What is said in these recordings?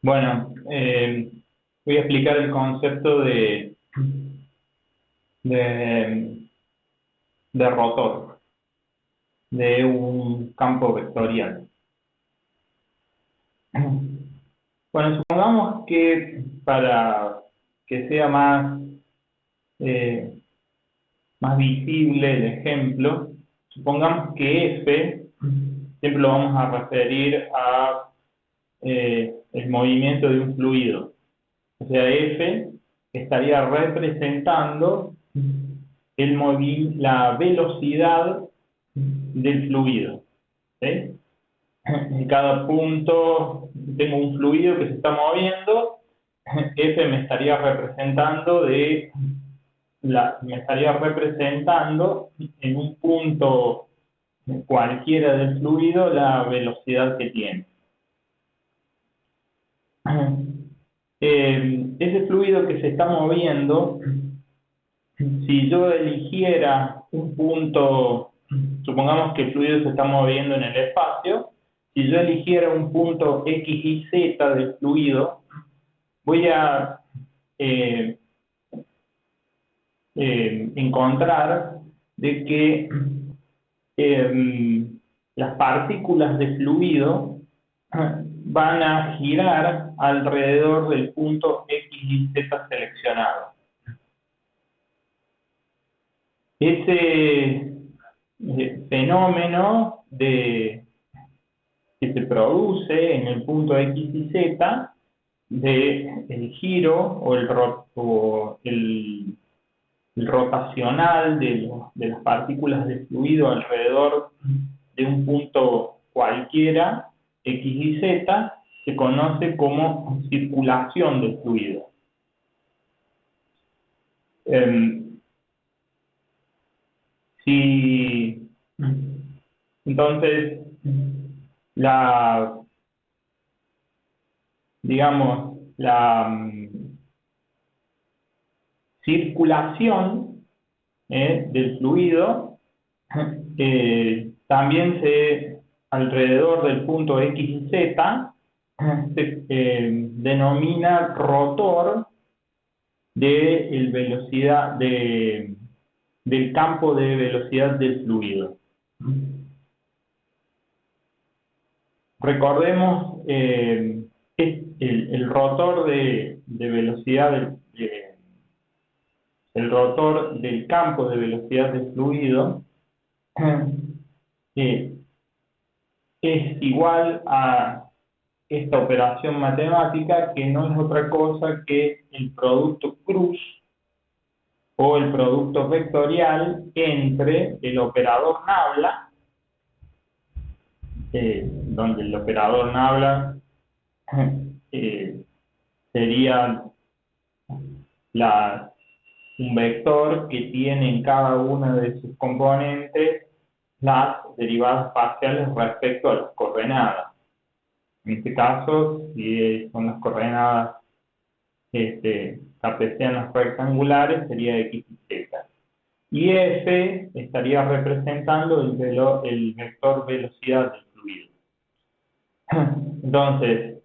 Bueno, voy a explicar el concepto de, de rotor de un campo vectorial. Bueno, supongamos que para que sea eh, más visible el ejemplo, supongamos que F siempre lo vamos a referir a el movimiento de un fluido. O sea, F estaría representando la velocidad del fluido. ¿Sí? En cada punto tengo un fluido que se está moviendo, F me estaría representando en un punto cualquiera del fluido la velocidad que tiene. Ese fluido que se está moviendo, si yo eligiera un punto, supongamos que el fluido se está moviendo en el espacio, si yo eligiera un punto X y Z del fluido, voy a eh, encontrar de que las partículas de fluido van a girar alrededor del punto X y Z seleccionado. Ese fenómeno que se produce en el punto X y Z del giro el rotacional de las partículas de fluido alrededor de un punto cualquiera, X y Z, se conoce como circulación del fluido. Si entonces la digamos la circulación del fluido también alrededor del punto X y Z se denomina rotor del campo de velocidad del fluido. Recordemos el rotor de velocidad el rotor del campo de velocidad del fluido es igual a esta operación matemática, que no es otra cosa que el producto cruz o el producto vectorial entre el operador nabla, donde el operador nabla sería un vector que tiene en cada una de sus componentes las derivadas parciales respecto a las coordenadas. En este caso, si son las coordenadas cartesianas rectangulares, sería X y Z. Y F estaría representando el vector velocidad del fluido. Entonces,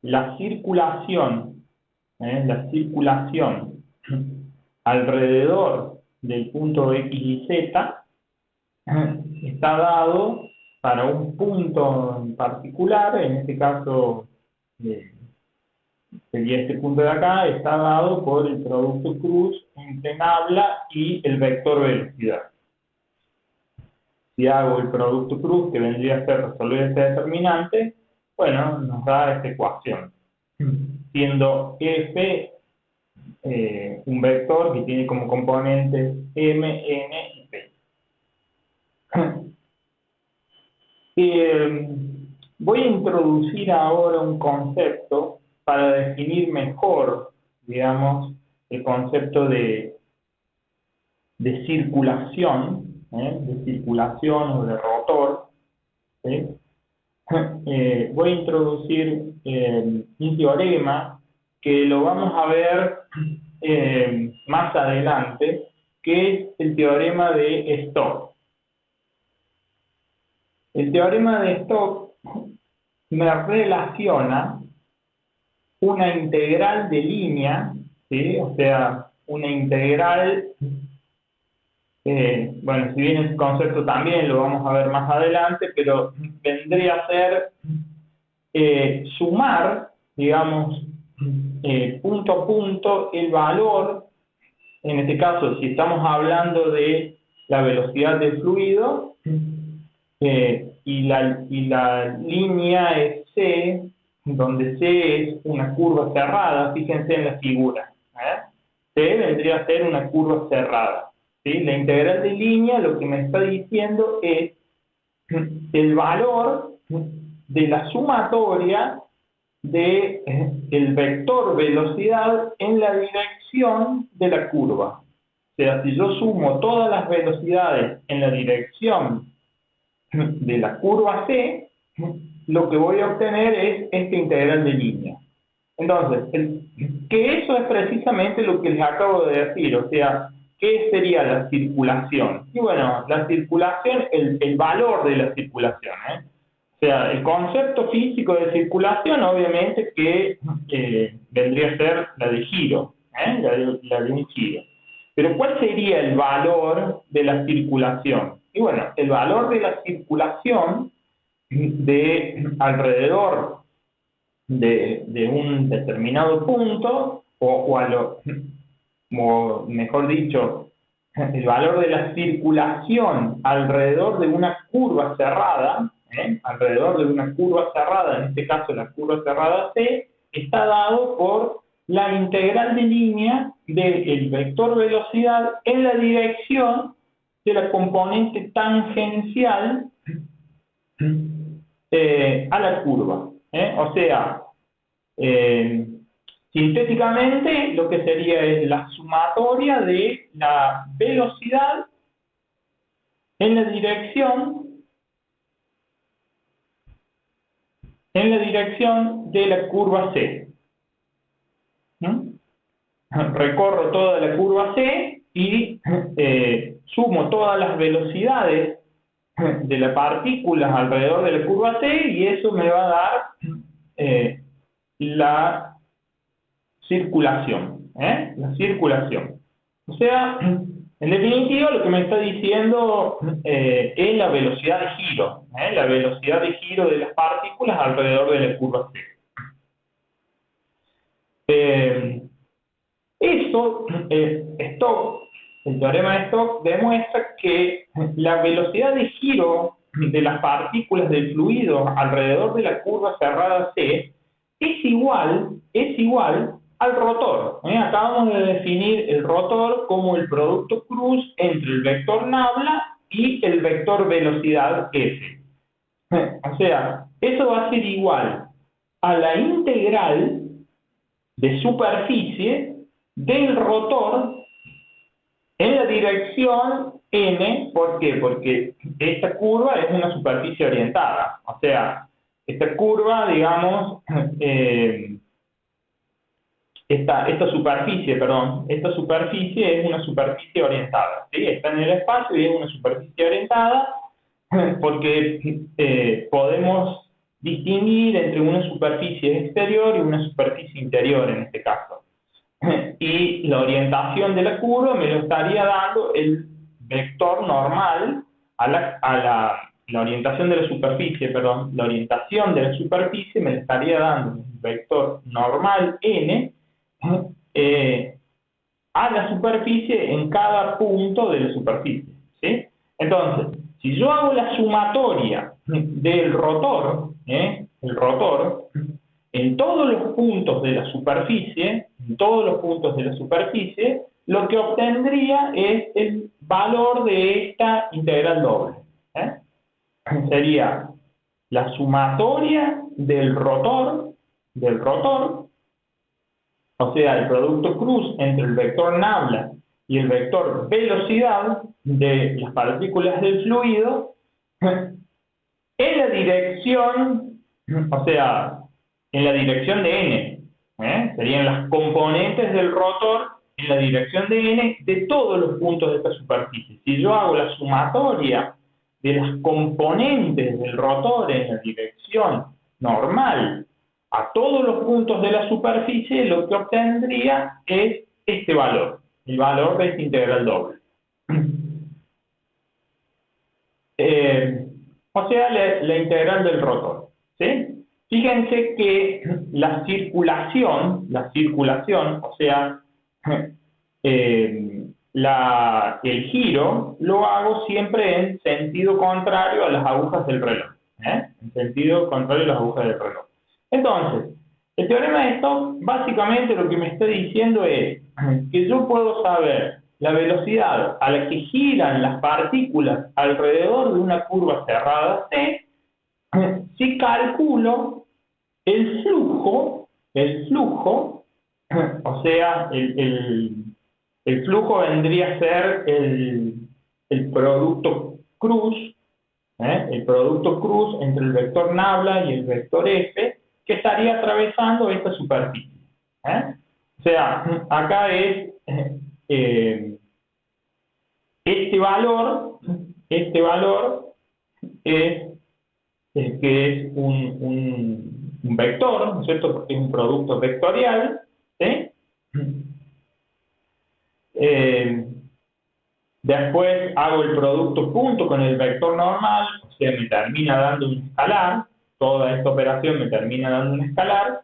la circulación alrededor del punto X y Z está dado para un punto en particular, en este caso sería este punto de acá, está dado por el producto cruz entre nabla y el vector velocidad. Si hago el producto cruz, que vendría a ser resolver este determinante, bueno, nos da esta ecuación, siendo F un vector que tiene como componentes M, N y P. Voy a introducir ahora un concepto para definir mejor, digamos, el concepto de circulación, o de rotor. ¿Sí? Voy a introducir un teorema que lo vamos a ver más adelante, que es el teorema de Stokes. El teorema de Stokes me relaciona una integral de línea, ¿sí? O sea, una integral, bueno, si bien ese concepto también lo vamos a ver más adelante, pero vendría a ser sumar, digamos, punto a punto el valor, en este caso, si estamos hablando de la velocidad del fluido, y la línea es C, donde C es una curva cerrada, fíjense en la figura, C vendría a ser una curva cerrada, ¿sí? La integral de línea lo que me está diciendo es el valor de la sumatoria de el vector velocidad en la dirección de la curva. O sea, si yo sumo todas las velocidades en la dirección de la curva C, lo que voy a obtener es esta integral de línea. Entonces, que eso es precisamente lo que les acabo de decir, o sea, ¿qué sería la circulación? Y bueno, la circulación, el valor de la circulación, O sea, el concepto físico de circulación, obviamente que vendría a ser la de giro, la de un giro. Pero ¿cuál sería el valor de la circulación? Y bueno, el valor de la circulación de alrededor de un determinado punto, o mejor dicho, el valor de la circulación alrededor de una curva cerrada, alrededor de una curva cerrada, en este caso la curva cerrada C, está dado por la integral de línea del vector velocidad en la dirección de la componente tangencial a la curva. O sea, sintéticamente lo que sería es la sumatoria de la velocidad en la dirección de la curva C. Recorro toda la curva C y sumo todas las velocidades de las partículas alrededor de la curva C y eso me va a dar la circulación, la circulación. O sea, en definitiva lo que me está diciendo es la velocidad de giro, la velocidad de giro de las partículas alrededor de la curva C. El teorema de Stokes demuestra que la velocidad de giro de las partículas del fluido alrededor de la curva cerrada C es igual al rotor. Acabamos de definir el rotor como el producto cruz entre el vector nabla y el vector velocidad F. O sea, eso va a ser igual a la integral de superficie del rotor en la dirección n. ¿Por qué? Porque esta curva es una superficie orientada. O sea, esta curva, digamos, esta superficie es una superficie orientada, ¿sí? Está en el espacio y es una superficie orientada porque podemos distinguir entre una superficie exterior y una superficie interior en este caso. Y la orientación de la curva me lo estaría dando el vector normal a la orientación de la superficie, perdón, la orientación de la superficie me lo estaría dando el vector normal n a la superficie en cada punto de la superficie, ¿sí? Entonces, si yo hago la sumatoria del rotor, el rotor, en todos los puntos de la superficie, lo que obtendría es el valor de esta integral doble. Sería la sumatoria del rotor, o sea, el producto cruz entre el vector nabla y el vector velocidad de las partículas del fluido, en la dirección, o sea, en la dirección de n, serían las componentes del rotor en la dirección de n de todos los puntos de esta superficie. Si yo hago la sumatoria de las componentes del rotor en la dirección normal a todos los puntos de la superficie, lo que obtendría es este valor, el valor de esta integral doble. O sea, la integral del rotor, ¿sí? Fíjense que la circulación, o sea, el giro, lo hago siempre en sentido contrario a las agujas del reloj, en sentido contrario a las agujas del reloj. Entonces, el teorema de Stokes básicamente lo que me está diciendo es que yo puedo saber la velocidad a la que giran las partículas alrededor de una curva cerrada C si calculo el flujo, o sea, el flujo vendría a ser el producto cruz, el producto cruz entre el vector nabla y el vector F, que estaría atravesando esta superficie. O sea, acá es este valor es que es un vector, ¿no es cierto? Porque es un producto vectorial, ¿sí? Después hago el producto punto con el vector normal, o sea, me termina dando un escalar, toda esta operación me termina dando un escalar,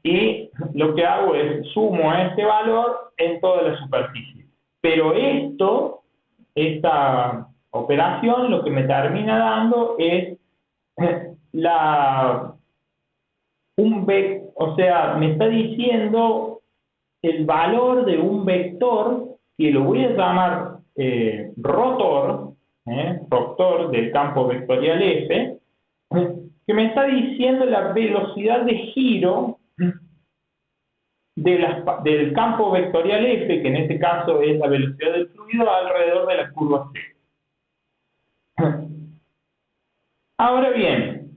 y lo que hago es sumo este valor en toda la superficie. Pero esta operación lo que me termina dando es o sea, me está diciendo el valor de un vector que lo voy a llamar rotor del campo vectorial F, que me está diciendo la velocidad de giro del campo vectorial F, que en este caso es la velocidad del fluido alrededor de la curva C. Ahora bien,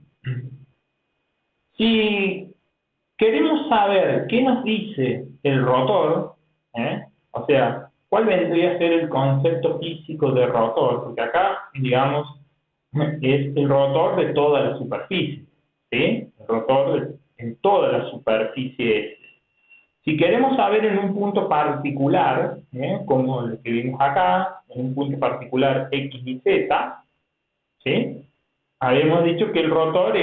si queremos saber qué nos dice el rotor, o sea, cuál vendría a ser el concepto físico de rotor, porque acá, digamos, es el rotor de toda la superficie, ¿sí? El rotor en toda la superficie. Si queremos saber en un punto particular, como lo que vimos acá, en un punto particular X y Z, ¿sí? Habíamos dicho que el rotor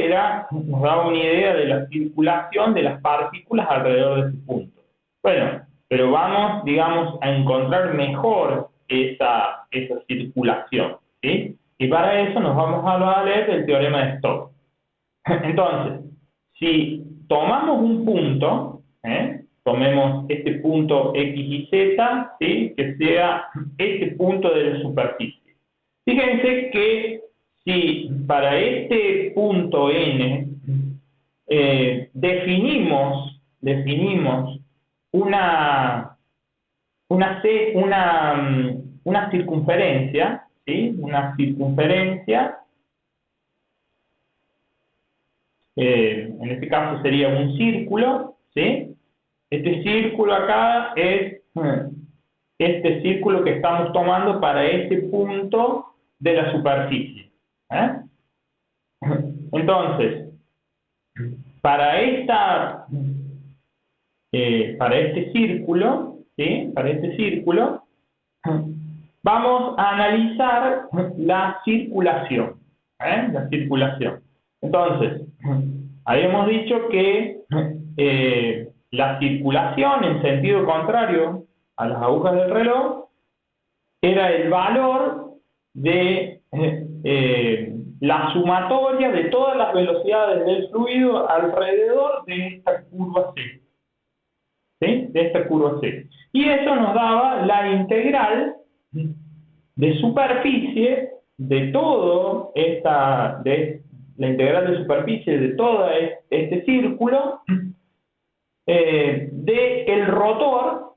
nos daba una idea de la circulación de las partículas alrededor de ese punto. Bueno, pero vamos, digamos, a encontrar mejor esa circulación, ¿sí? Y para eso nos vamos a valer del teorema de Stokes. Entonces, si tomamos un punto, tomemos este punto X y Z, ¿sí? Que sea este punto de la superficie. Fíjense que si para este punto N definimos una circunferencia, ¿sí? Una circunferencia, en este caso sería un círculo, ¿sí? Este círculo acá es este círculo que estamos tomando para este punto de la superficie. Entonces, para este círculo, ¿sí? Para este círculo, vamos a analizar la circulación. La circulación. Entonces, habíamos dicho que la circulación en sentido contrario a las agujas del reloj era el valor de la sumatoria de todas las velocidades del fluido alrededor de esta curva C. ¿Sí? De esta curva C. Y eso nos daba la integral de superficie de todo la integral de superficie de todo este círculo del rotor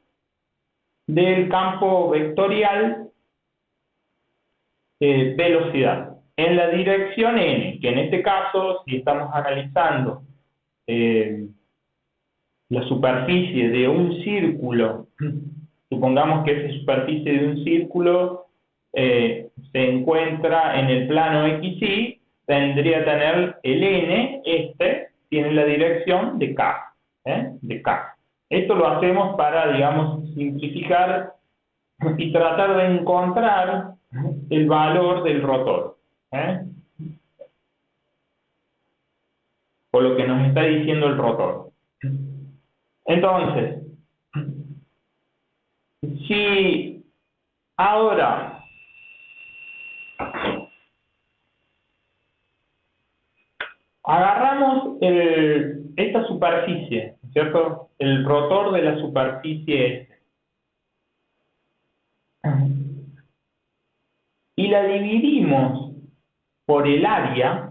del campo vectorial velocidad en la dirección n, que en este caso, si estamos analizando la superficie de un círculo, supongamos que esa superficie de un círculo se encuentra en el plano XY, vendría a tener el n, tiene la dirección de k, de k. Esto lo hacemos para, digamos, simplificar y tratar de encontrar el valor del rotor, o lo que nos está diciendo el rotor. Entonces, si ahora agarramos esta superficie, ¿cierto? El rotor de la superficie y la dividimos por el área,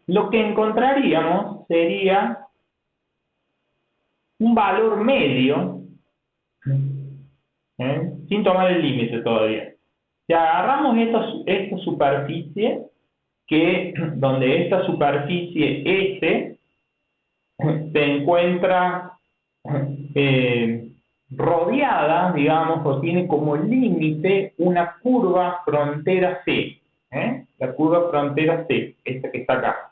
lo que encontraríamos sería un valor medio, sin tomar el límite todavía. Si agarramos esta superficie, donde esta superficie S se encuentra rodeada, digamos, o tiene como límite una curva frontera C, la curva frontera C, esta que está acá.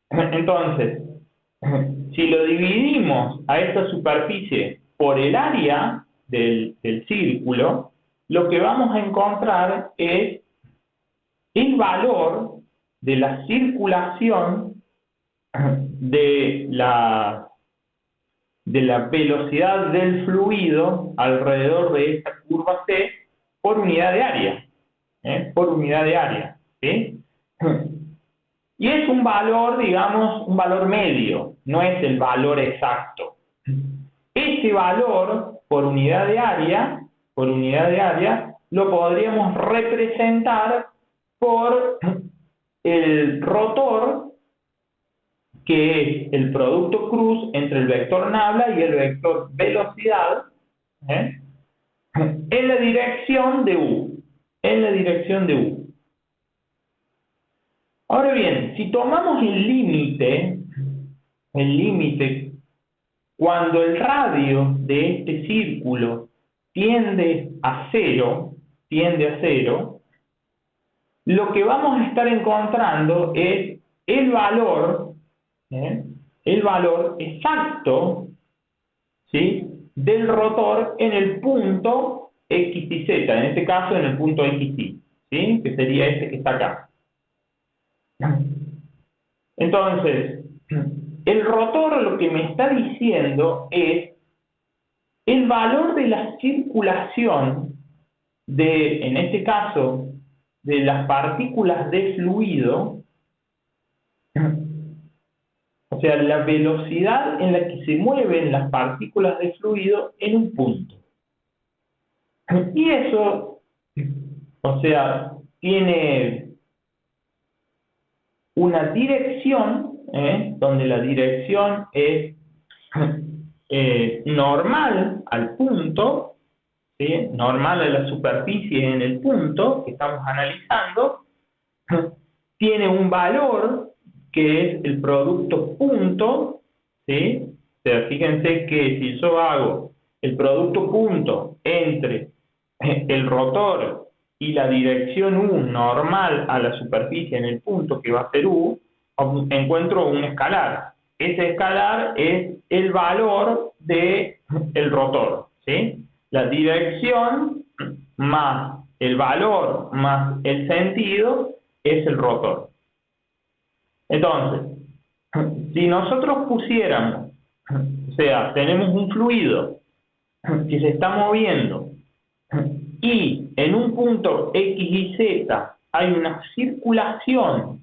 Entonces, si lo dividimos a esta superficie por el área del círculo, lo que vamos a encontrar es el valor de la circulación de la velocidad del fluido alrededor de esta curva C por unidad de área, ¿sí? Y es un valor, digamos, un valor medio, no es el valor exacto. Ese valor por unidad de área, lo podríamos representar por el rotor, que es el producto cruz entre el vector nabla y el vector velocidad, en la dirección de U. Ahora bien, si tomamos el límite, cuando el radio de este círculo tiende a cero, lo que vamos a estar encontrando es el valor exacto, ¿sí?, del rotor en el punto X y Z, en este caso en el punto X, ¿sí?, que sería este que está acá. Entonces, el rotor lo que me está diciendo es el valor de la circulación en este caso, de las partículas de fluido, o sea, la velocidad en la que se mueven las partículas de fluido en un punto. Y eso, o sea, tiene una dirección, donde la dirección es normal al punto, ¿sí?, normal a la superficie en el punto que estamos analizando, tiene un valor que es el producto punto, ¿sí? O sea, fíjense que si yo hago el producto punto entre el rotor y la dirección U normal a la superficie en el punto, que va a ser U, encuentro un escalar. Ese escalar es el valor del rotor, ¿sí? La dirección más el valor más el sentido es el rotor. Entonces, si nosotros pusiéramos, o sea, tenemos un fluido que se está moviendo y en un punto X y Z hay una circulación,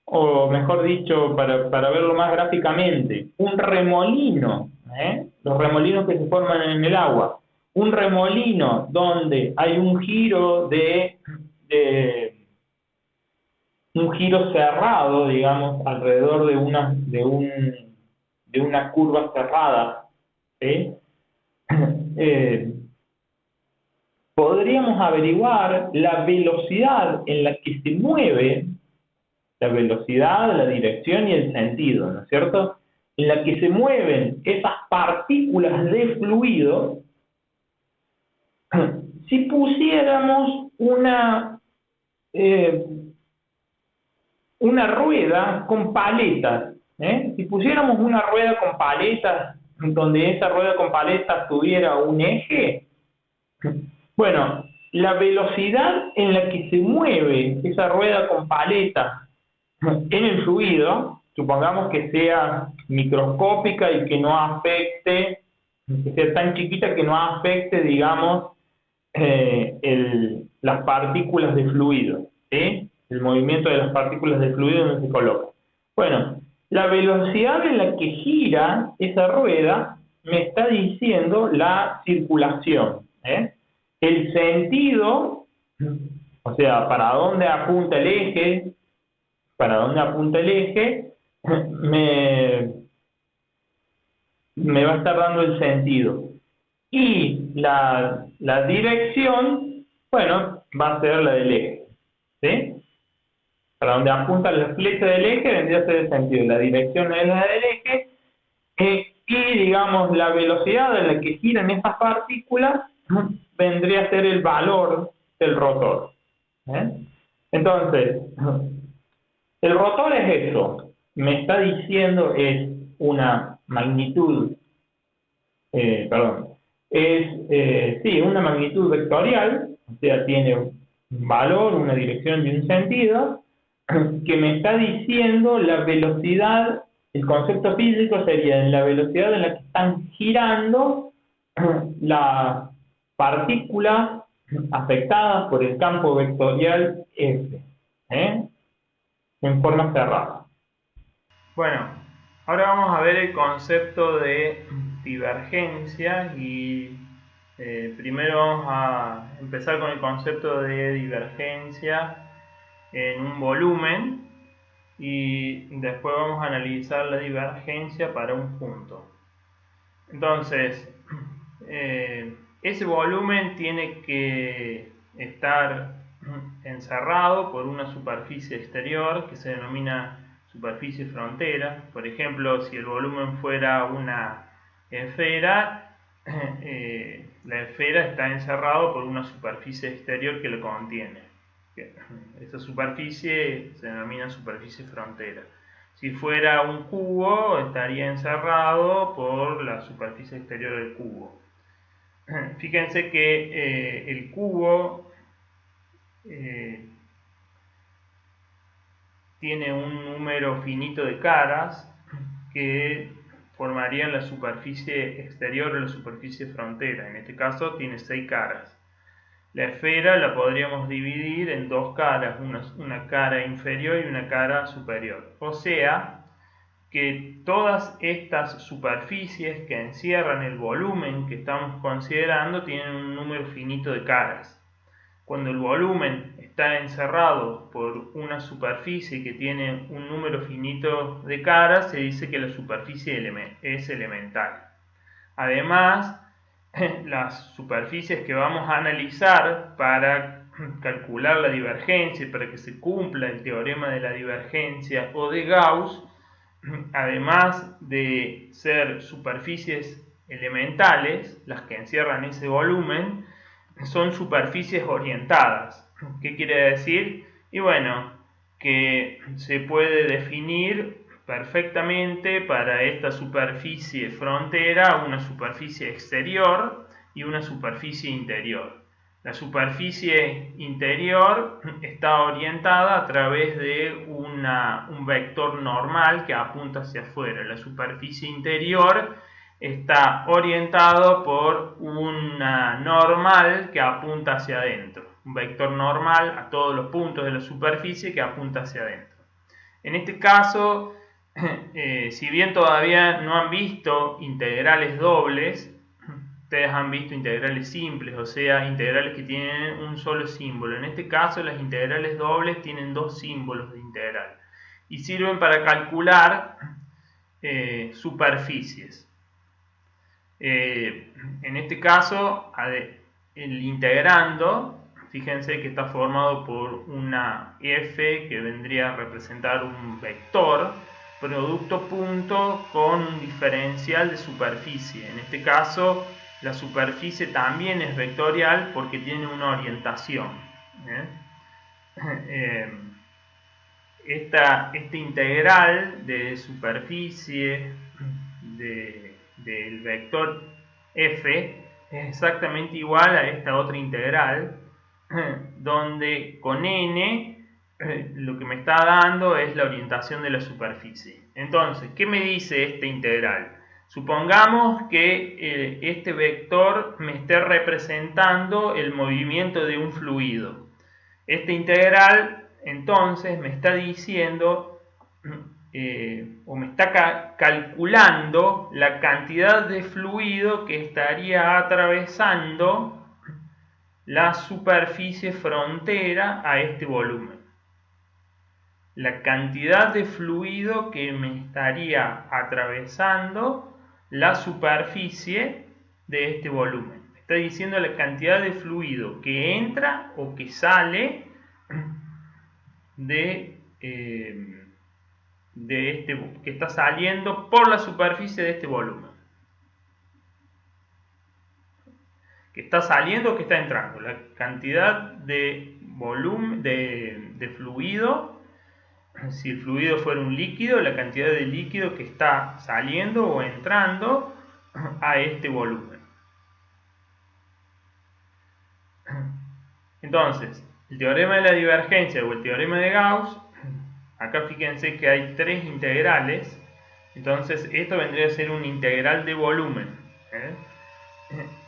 o mejor dicho, para verlo más gráficamente, un remolino, los remolinos que se forman en el agua, un remolino donde hay un giro un giro cerrado, digamos, alrededor de una curva cerrada, ¿sí? Podríamos averiguar la velocidad en la que se mueve, la velocidad, la dirección y el sentido, ¿no es cierto?, en la que se mueven esas partículas de fluido, Si pusiéramos una rueda con paletas, si pusiéramos una rueda con paletas, donde esa rueda con paletas tuviera un eje, bueno, la velocidad en la que se mueve esa rueda con paletas en el fluido, supongamos que sea microscópica y que no afecte, que sea tan chiquita que no afecte, digamos, las partículas de fluido, ¿sí? El movimiento de las partículas de fluido donde se coloca. Bueno, la velocidad en la que gira esa rueda me está diciendo la circulación, el sentido, o sea, para dónde apunta el eje, me va a estar dando el sentido. Y la dirección, bueno, va a ser la del eje, ¿sí? Para donde apunta la flecha del eje vendría a ser el sentido. La dirección es la del eje, y digamos la velocidad en la que giran esas partículas vendría a ser el valor del rotor. Entonces, el rotor es eso, me está diciendo es una magnitud, sí, una magnitud vectorial, o sea, tiene un valor, una dirección y un sentido, que me está diciendo la velocidad. El concepto físico sería la velocidad en la que están girando las partículas afectadas por el campo vectorial F, en forma cerrada. Bueno, ahora vamos a ver el concepto de divergencia y primero vamos a empezar con el concepto de divergencia en un volumen y después vamos a analizar la divergencia para un punto. Entonces, ese volumen tiene que estar encerrado por una superficie exterior que se denomina superficie frontera. Por ejemplo, si el volumen fuera una esfera, la esfera está encerrado por una superficie exterior que lo contiene. Esa superficie se denomina superficie frontera. Si fuera un cubo, estaría encerrado por la superficie exterior del cubo. Fíjense que el cubo tiene un número finito de caras que formarían la superficie exterior o la superficie frontera. En este caso tiene 6 caras. La esfera la podríamos dividir en 2 caras, una cara inferior y una cara superior. O sea, que todas estas superficies que encierran el volumen que estamos considerando tienen un número finito de caras. Cuando el volumen está encerrado por una superficie que tiene un número finito de caras, se dice que la superficie es elemental. Además, las superficies que vamos a analizar para calcular la divergencia y para que se cumpla el teorema de la divergencia o de Gauss, además de ser superficies elementales, las que encierran ese volumen, son superficies orientadas. ¿Qué quiere decir? Y bueno, que se puede definir perfectamente para esta superficie frontera una superficie exterior y una superficie interior. La superficie interior está orientada a través de un vector normal que apunta hacia afuera. La superficie interior está orientado por una normal que apunta hacia adentro. Un vector normal a todos los puntos de la superficie que apunta hacia adentro. En este caso, si bien todavía no han visto integrales dobles, ustedes han visto integrales simples, o sea, integrales que tienen un solo símbolo. En este caso, las integrales dobles tienen 2 símbolos de integral y sirven para calcular superficies. En este caso, el integrando, fíjense que está formado por una f que vendría a representar un vector, producto punto con un diferencial de superficie. En este caso, la superficie también es vectorial porque tiene una orientación. Este integral de superficie del vector f es exactamente igual a esta otra integral, donde con n lo que me está dando es la orientación de la superficie. Entonces, ¿qué me dice esta integral? Supongamos que este vector me esté representando el movimiento de un fluido. Esta integral entonces me está diciendo o me está calculando la cantidad de fluido que estaría atravesando la superficie frontera a este volumen. La cantidad de fluido que me estaría atravesando la superficie de este volumen. Me está diciendo la cantidad de fluido que entra o que sale que está saliendo por la superficie de este volumen. Que está saliendo o que está entrando. La cantidad de volumen de fluido. Si el fluido fuera un líquido, la cantidad de líquido que está saliendo o entrando a este volumen. Entonces, el teorema de la divergencia o el teorema de Gauss, acá fíjense que hay tres integrales, entonces esto vendría a ser un integral de volumen.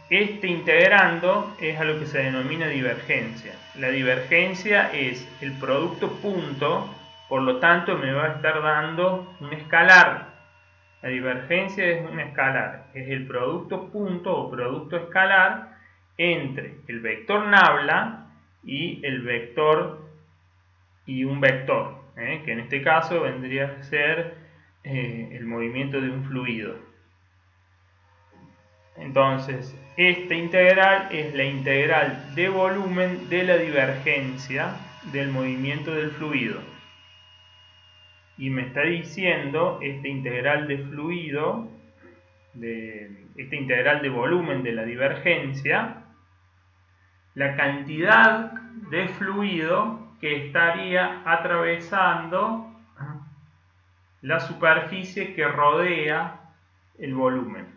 Este integrando es a lo que se denomina divergencia. La divergencia es el producto punto. Por lo tanto, me va a estar dando un escalar. La divergencia es un escalar. Es el producto punto o producto escalar entre el vector nabla y un vector, que en este caso vendría a ser el movimiento de un fluido. Entonces, esta integral es la integral de volumen de la divergencia del movimiento del fluido. Y me está diciendo esta integral de fluido, esta integral de volumen de la divergencia, la cantidad de fluido que estaría atravesando la superficie que rodea el volumen.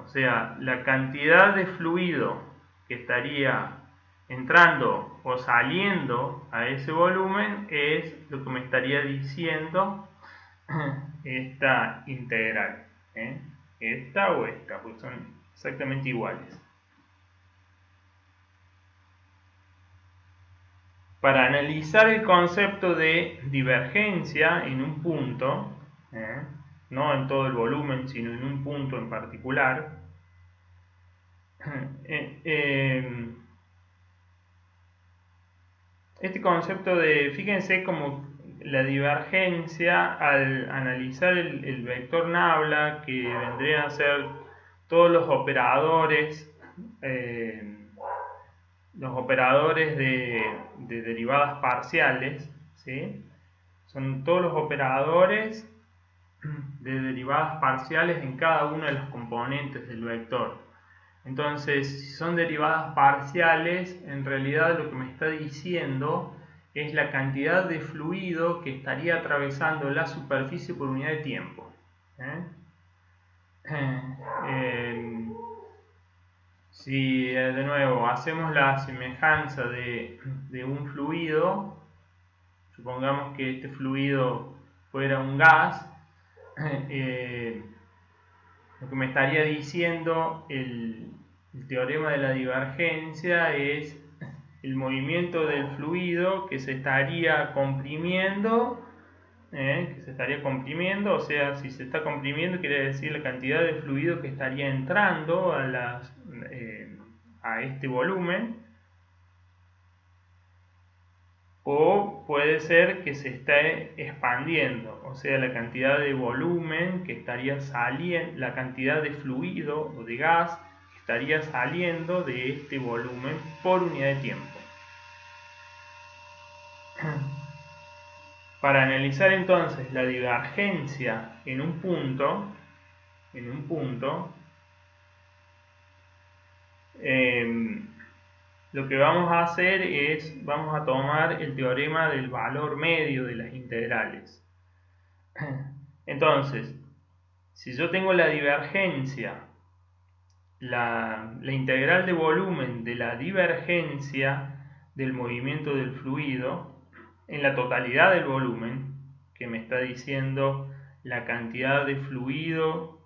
O sea, la cantidad de fluido que estaría entrando o saliendo a ese volumen es lo que me estaría diciendo esta integral. Esta o esta, pues son exactamente iguales. Para analizar el concepto de divergencia en un punto, no en todo el volumen, sino en un punto en particular, este concepto fíjense como la divergencia al analizar el vector nabla, que vendrían a ser todos los operadores de derivadas parciales, ¿sí? Son todos los operadores de derivadas parciales en cada uno de los componentes del vector. Entonces, si son derivadas parciales, en realidad lo que me está diciendo es la cantidad de fluido que estaría atravesando la superficie por unidad de tiempo. Si de nuevo hacemos la semejanza de un fluido, supongamos que este fluido fuera un gas, lo que me estaría diciendo el teorema de la divergencia es el movimiento del fluido que se estaría comprimiendo, o sea, si se está comprimiendo quiere decir la cantidad de fluido que estaría entrando a este volumen, o puede ser que se esté expandiendo, o sea, la cantidad de volumen que estaría saliendo, la cantidad de fluido o de gas que estaría saliendo de este volumen por unidad de tiempo. Para analizar entonces la divergencia en un punto, lo que vamos a hacer es, vamos a tomar el teorema del valor medio de las integrales. Entonces, si yo tengo la divergencia, la integral de volumen de la divergencia del movimiento del fluido en la totalidad del volumen, que me está diciendo la cantidad de fluido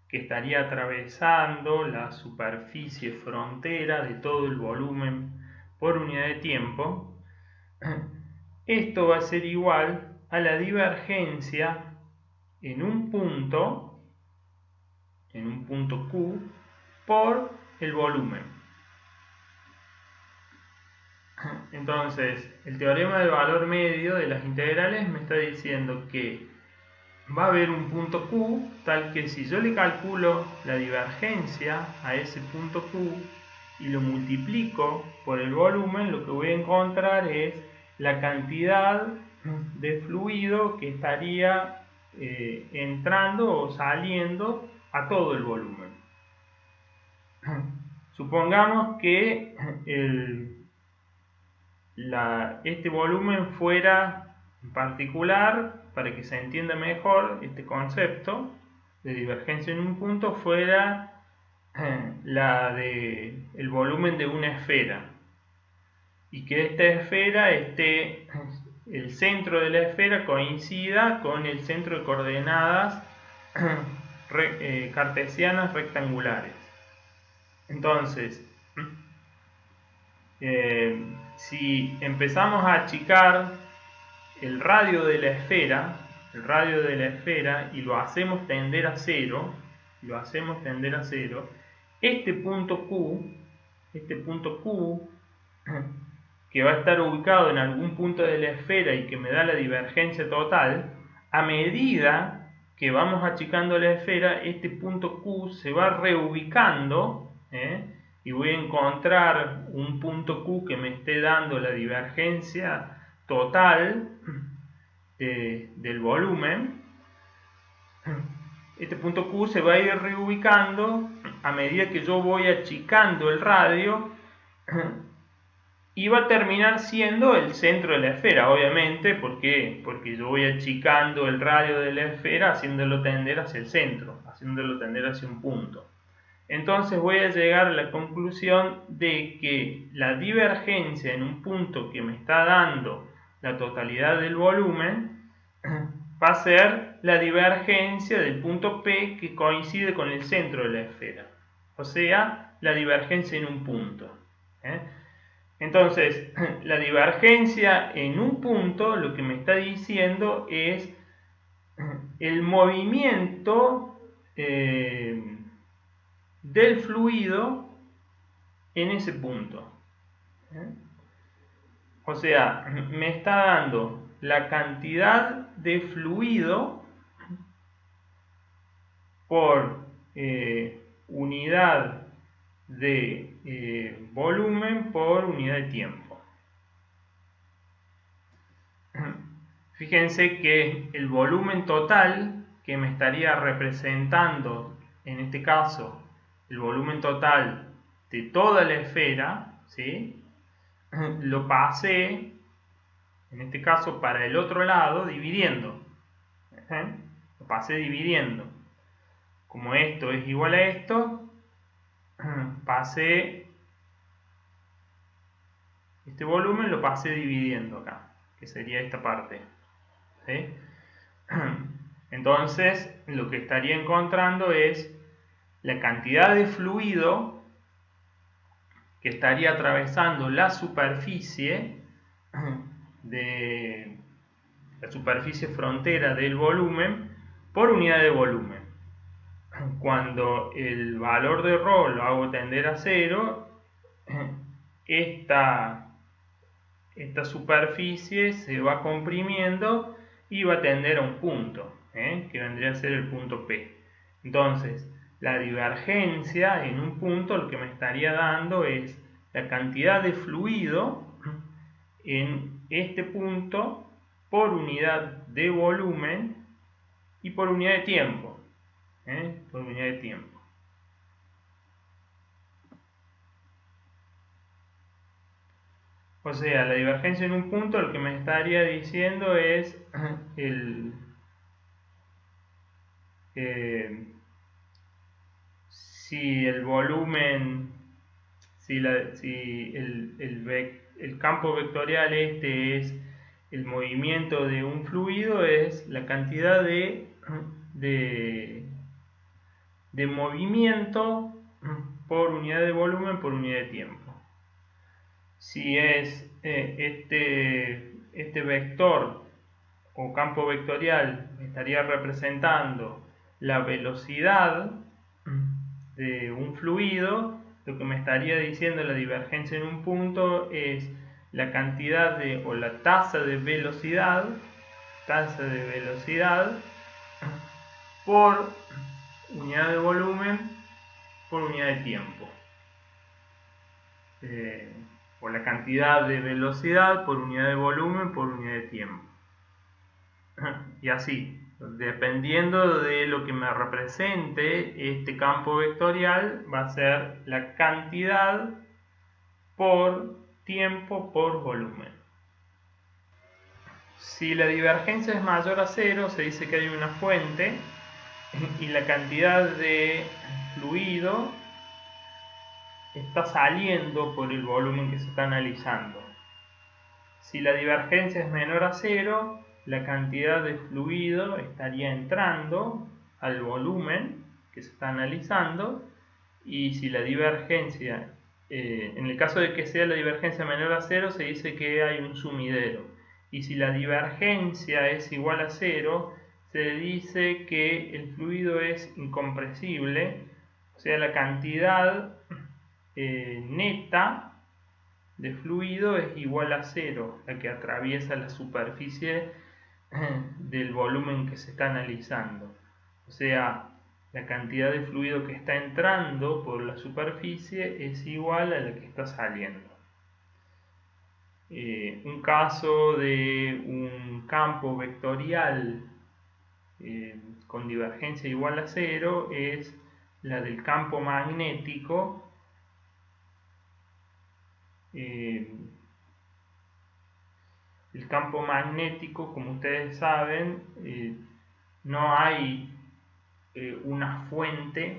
que estaría atravesando la superficie frontera de todo el volumen por unidad de tiempo, esto va a ser igual a la divergencia en un punto Q por el volumen. Entonces, el teorema del valor medio de las integrales me está diciendo que va a haber un punto Q, tal que si yo le calculo la divergencia a ese punto Q y lo multiplico por el volumen, lo que voy a encontrar es la cantidad de fluido que estaría entrando o saliendo a todo el volumen. Supongamos que este volumen fuera en particular, para que se entienda mejor este concepto de divergencia en un punto, fuera el volumen de una esfera, y que esta esfera el centro de la esfera coincida con el centro de coordenadas cartesianas rectangulares. Entonces, si empezamos a achicar el radio de la esfera y lo hacemos tender a cero, este punto Q que va a estar ubicado en algún punto de la esfera y que me da la divergencia total, a medida que vamos achicando la esfera, este punto Q se va reubicando, y voy a encontrar un punto Q que me esté dando la divergencia total del volumen. Este punto Q se va a ir reubicando a medida que yo voy achicando el radio, y va a terminar siendo el centro de la esfera, obviamente. ¿Por qué? Porque yo voy achicando el radio de la esfera haciéndolo tender hacia el centro, haciéndolo tender hacia un punto. Entonces voy a llegar a la conclusión de que la divergencia en un punto que me está dando la totalidad del volumen va a ser la divergencia del punto P que coincide con el centro de la esfera, o sea, la divergencia en un punto. Entonces, la divergencia en un punto lo que me está diciendo es el movimiento del fluido en ese punto. O sea, me está dando la cantidad de fluido por unidad de volumen por unidad de tiempo. Fíjense que el volumen total que me estaría representando, en este caso, el volumen total de toda la esfera, ¿sí?, lo pasé, en este caso, para el otro lado, dividiendo. Lo pasé dividiendo. Como esto es igual a esto, pasé este volumen, lo pasé dividiendo acá, que sería esta parte. ¿Sí? Entonces, lo que estaría encontrando es la cantidad de fluido que estaría atravesando la superficie frontera del volumen por unidad de volumen. Cuando el valor de ρ lo hago tender a cero, esta superficie se va comprimiendo y va a tender a un punto, que vendría a ser el punto P. Entonces, la divergencia en un punto lo que me estaría dando es la cantidad de fluido en este punto por unidad de volumen y por unidad de tiempo. Por unidad de tiempo. O sea, la divergencia en un punto lo que me estaría diciendo es si el volumen, si el campo vectorial este es el movimiento de un fluido, es la cantidad de, de movimiento por unidad de volumen por unidad de tiempo. Si es este vector o campo vectorial estaría representando la velocidad de un fluido, lo que me estaría diciendo la divergencia en un punto es la cantidad o la tasa de velocidad por unidad de volumen por unidad de tiempo, o la cantidad de velocidad por unidad de volumen por unidad de tiempo, y así, dependiendo de lo que me represente este campo vectorial, va a ser la cantidad por tiempo por volumen. Si la divergencia es mayor a 0, se dice que hay una fuente y la cantidad de fluido está saliendo por el volumen que se está analizando. Si la divergencia es menor a 0, la cantidad de fluido estaría entrando al volumen que se está analizando, y si la divergencia, en el caso de que sea la divergencia menor a 0, se dice que hay un sumidero, y si la divergencia es igual a 0, se dice que el fluido es incompresible, o sea, la cantidad neta de fluido es igual a 0, la que atraviesa la superficie del volumen que se está analizando. O sea, la cantidad de fluido que está entrando por la superficie es igual a la que está saliendo. Un caso de un campo vectorial con divergencia igual a 0 es la del campo magnético. El campo magnético, como ustedes saben, no hay una fuente,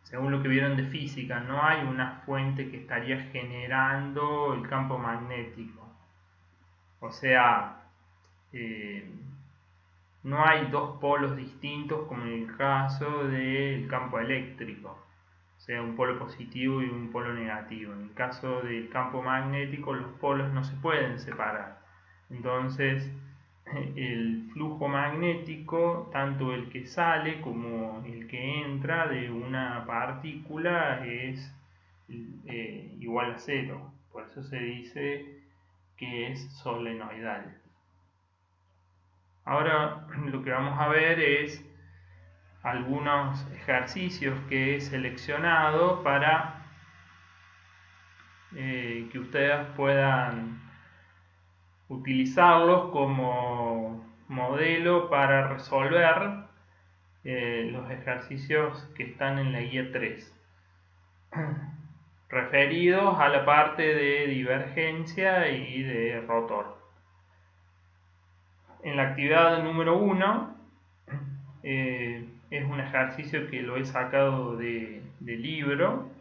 según lo que vieron de física, no hay una fuente que estaría generando el campo magnético. O sea, no hay dos polos distintos como en el caso del campo eléctrico, o sea, un polo positivo y un polo negativo. En el caso del campo magnético, los polos no se pueden separar. Entonces, el flujo magnético, tanto el que sale como el que entra de una partícula, es igual a 0. Por eso se dice que es solenoidal. Ahora lo que vamos a ver es algunos ejercicios que he seleccionado para que ustedes puedan utilizarlos como modelo para resolver los ejercicios que están en la guía 3, referidos a la parte de divergencia y de rotor. En la actividad número 1 es un ejercicio que lo he sacado de libro,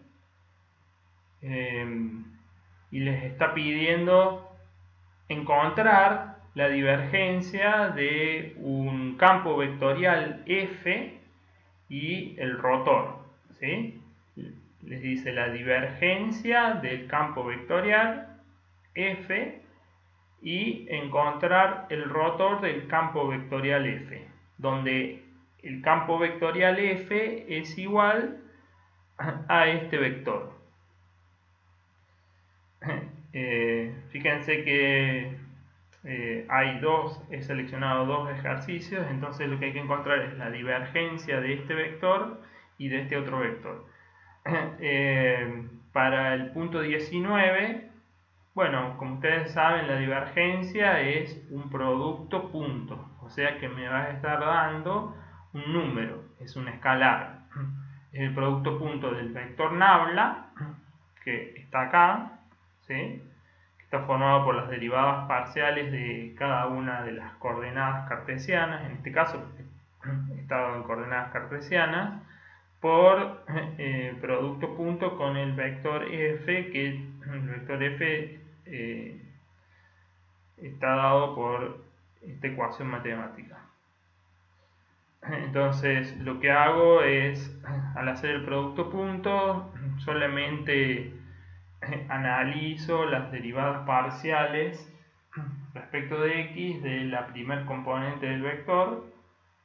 y les está pidiendo encontrar la divergencia de un campo vectorial F y el rotor, ¿sí? Les dice la divergencia del campo vectorial F y encontrar el rotor del campo vectorial F, donde el campo vectorial F es igual a este vector. Fíjense que he seleccionado dos ejercicios, entonces lo que hay que encontrar es la divergencia de este vector y de este otro vector. Para el punto 19, bueno, como ustedes saben, la divergencia es un producto punto, o sea que me va a estar dando un número, es un escalar. Es el producto punto del vector nabla, que está acá, ¿sí? está formado por las derivadas parciales de cada una de las coordenadas cartesianas, en este caso está dado en coordenadas cartesianas, por producto punto con el vector f, que el vector f está dado por esta ecuación matemática. Entonces lo que hago es, al hacer el producto punto, solamente analizo las derivadas parciales respecto de x de la primer componente del vector,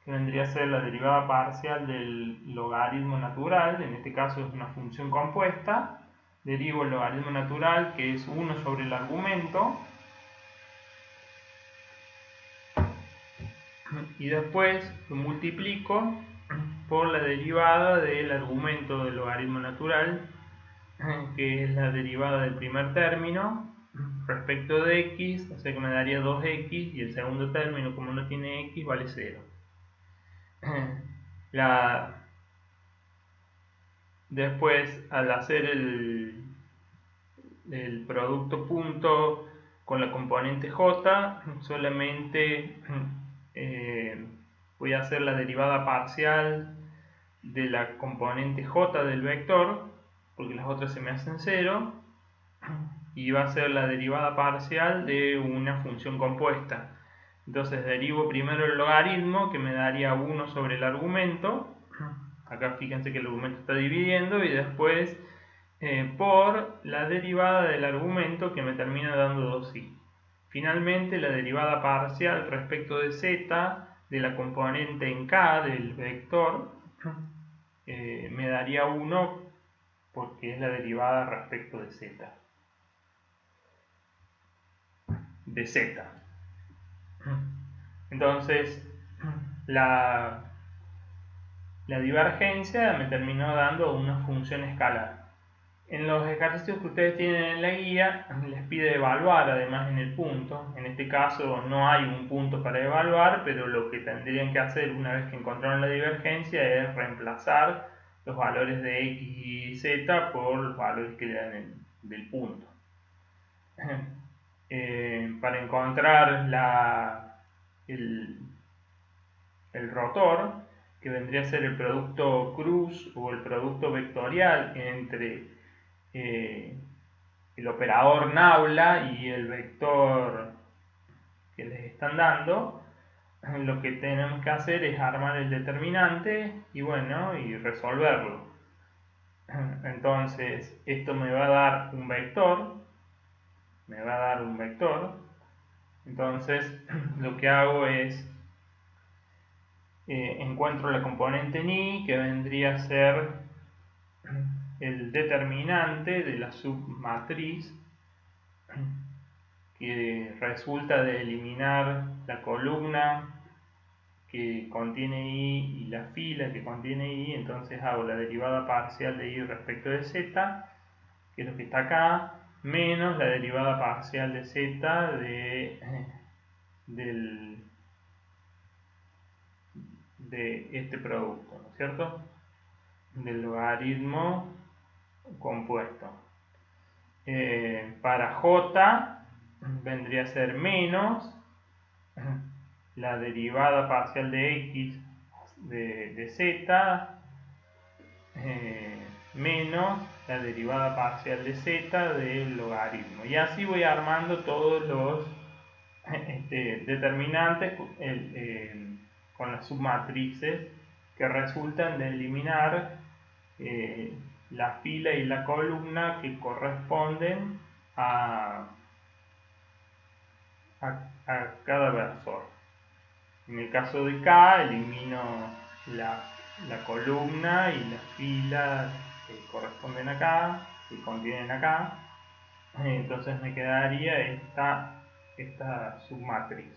que vendría a ser la derivada parcial del logaritmo natural, en este caso es una función compuesta. Derivo el logaritmo natural, que es 1 sobre el argumento, y después lo multiplico por la derivada del argumento del logaritmo natural, que es la derivada del primer término respecto de x, o sea que me daría 2x, y el segundo término, como no tiene x, vale 0. Después, al hacer el producto punto con la componente j, solamente voy a hacer la derivada parcial de la componente j del vector, porque las otras se me hacen 0, y va a ser la derivada parcial de una función compuesta. Entonces derivo primero el logaritmo, que me daría 1 sobre el argumento. Acá fíjense que el argumento está dividiendo, y después por la derivada del argumento, que me termina dando 2i. Finalmente, la derivada parcial respecto de z de la componente en k del vector me daría 1, porque es la derivada respecto de z. Entonces, la divergencia me terminó dando una función escalar. En los ejercicios que ustedes tienen en la guía, les pide evaluar además en el punto. En este caso no hay un punto para evaluar, pero lo que tendrían que hacer una vez que encontraron la divergencia es reemplazar los valores de x y z por los valores que le dan del punto. Para encontrar el rotor, que vendría a ser el producto cruz o el producto vectorial entre el operador Naula y el vector que les están dando, lo que tenemos que hacer es armar el determinante y resolverlo. Entonces esto me va a dar un vector, entonces lo que hago es encuentro la componente ni, que vendría a ser el determinante de la submatriz, que resulta de eliminar la columna que contiene i y la fila que contiene i. Entonces hago la derivada parcial de i respecto de z, que es lo que está acá, menos la derivada parcial de z de este producto, ¿no es cierto?, del logaritmo compuesto. Para j vendría a ser menos la derivada parcial de x de z menos la derivada parcial de z del logaritmo. Y así voy armando todos los determinantes con las submatrices que resultan de eliminar la fila y la columna que corresponden a cada versor. En el caso de K, elimino la columna y la fila que corresponden acá, que contienen acá. Entonces me quedaría esta submatriz,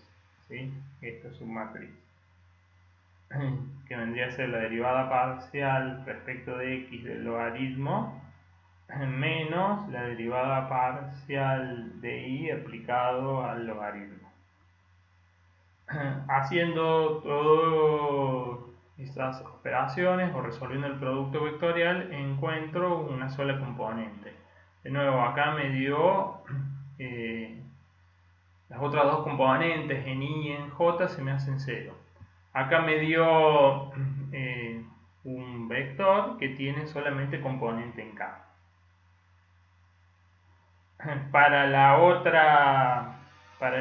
¿sí? Esta submatriz, que vendría a ser la derivada parcial respecto de x del logaritmo menos la derivada parcial de i aplicado al logaritmo. Haciendo todas estas operaciones o resolviendo el producto vectorial, encuentro una sola componente. De nuevo, acá me dio las otras dos componentes en I y en J se me hacen 0. Acá me dio un vector que tiene solamente componente en K. Para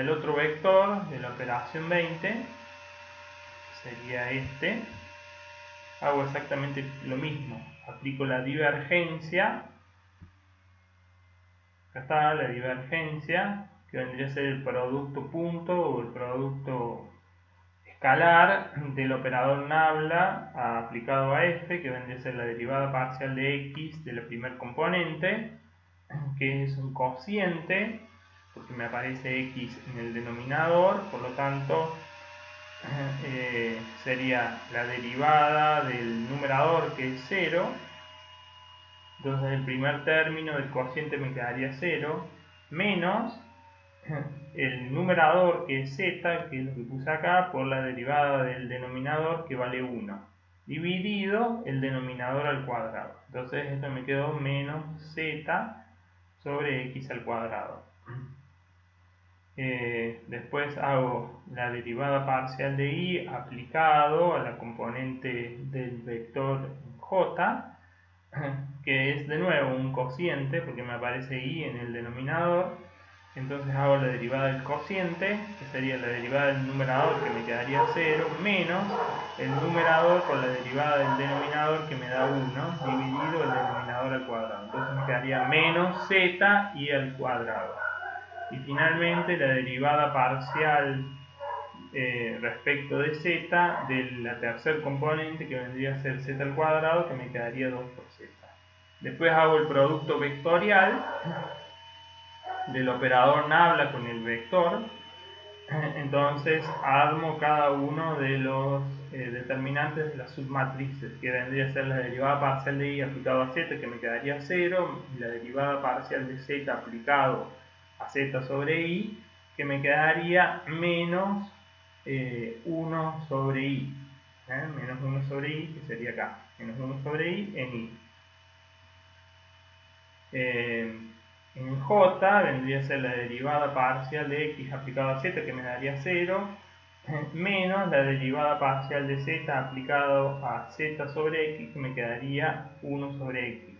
el otro vector de la operación 20, sería este, hago exactamente lo mismo. Aplico la divergencia. Acá está la divergencia, que vendría a ser el producto punto o el producto escalar del operador nabla aplicado a f, que vendría a ser la derivada parcial de x de la primer componente, que es un cociente, porque me aparece x en el denominador, por lo tanto sería la derivada del numerador, que es 0. Entonces el primer término del cociente me quedaría 0, menos el numerador, que es z, que es lo que puse acá, por la derivada del denominador, que vale 1, dividido el denominador al cuadrado. Entonces esto me quedó menos z sobre x al cuadrado. Después hago la derivada parcial de y aplicado a la componente del vector j, que es de nuevo un cociente porque me aparece y en el denominador. Entonces hago la derivada del cociente, que sería la derivada del numerador, que me quedaría 0, menos el numerador por la derivada del denominador, que me da 1, dividido el denominador al cuadrado. Entonces me quedaría menos z y al cuadrado. Y finalmente la derivada parcial respecto de z de la tercer componente, que vendría a ser z al cuadrado, que me quedaría 2 por z. Después hago el producto vectorial del operador nabla con el vector. Entonces armo cada uno de los determinantes de las submatrices, que vendría a ser la derivada parcial de y aplicado a z, que me quedaría 0, y la derivada parcial de z aplicado a z sobre i, que me quedaría menos 1 sobre i. Menos 1 sobre i, que sería acá, menos 1 sobre i en i. En j vendría a ser la derivada parcial de x aplicado a z, que me daría 0, menos la derivada parcial de z aplicado a z sobre x, que me quedaría 1 sobre x,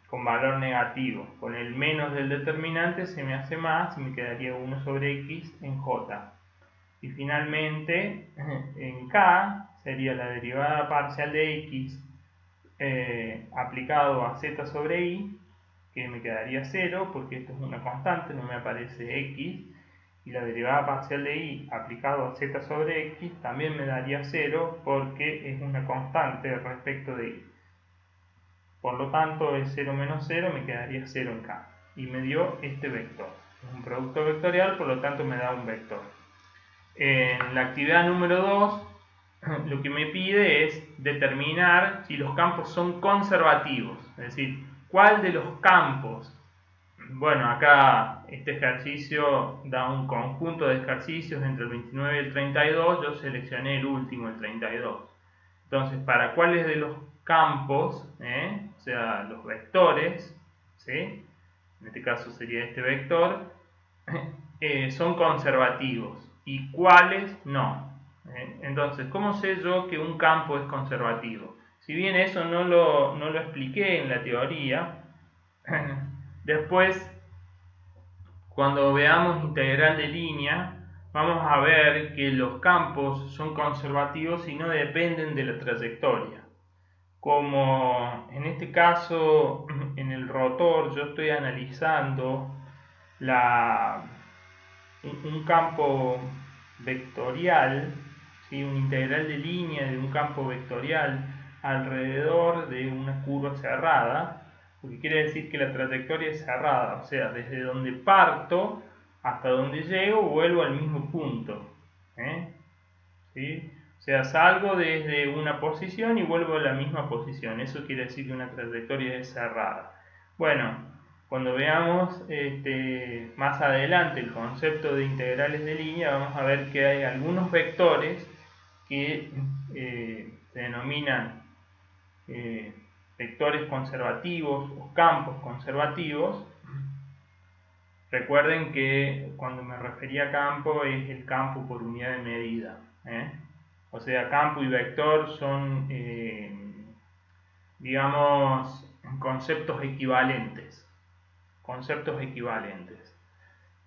con valor negativo. Con el menos del determinante se me hace más y me quedaría 1 sobre x en j. Y finalmente en k sería la derivada parcial de x aplicado a z sobre i, que me quedaría 0 porque esto es una constante, no me aparece x, y la derivada parcial de i aplicado a z sobre x también me daría 0 porque es una constante respecto de i. Por lo tanto es 0 menos 0, me quedaría 0 en k, y me dio este vector. Es un producto vectorial, por lo tanto me da un vector. En la actividad número 2, lo que me pide es determinar si los campos son conservativos, es decir, cuál de los campos. Bueno, acá este ejercicio da un conjunto de ejercicios entre el 29 y el 32, yo seleccioné el último, el 32. Entonces, ¿para cuáles de los campos, o sea, los vectores, ¿sí? En este caso sería este vector, son conservativos y cuáles no? Entonces, ¿cómo sé yo que un campo es conservativo? Si bien eso no lo expliqué en la teoría, después, cuando veamos integral de línea, vamos a ver que los campos son conservativos y no dependen de la trayectoria. Como en este caso, en el rotor, yo estoy analizando un campo vectorial, ¿sí? Un integral de línea de un campo vectorial alrededor de una curva cerrada, lo que quiere decir que la trayectoria es cerrada, o sea, desde donde parto hasta donde llego vuelvo al mismo punto, ¿sí? O sea, salgo desde una posición y vuelvo a la misma posición. Eso quiere decir que una trayectoria es cerrada. Bueno, cuando veamos más adelante el concepto de integrales de línea, vamos a ver que hay algunos vectores que se denominan vectores conservativos o campos conservativos, Recuerden que cuando me refería a campo es el campo por unidad de medida, ¿eh? O sea, campo y vector son, digamos, conceptos equivalentes. Conceptos equivalentes.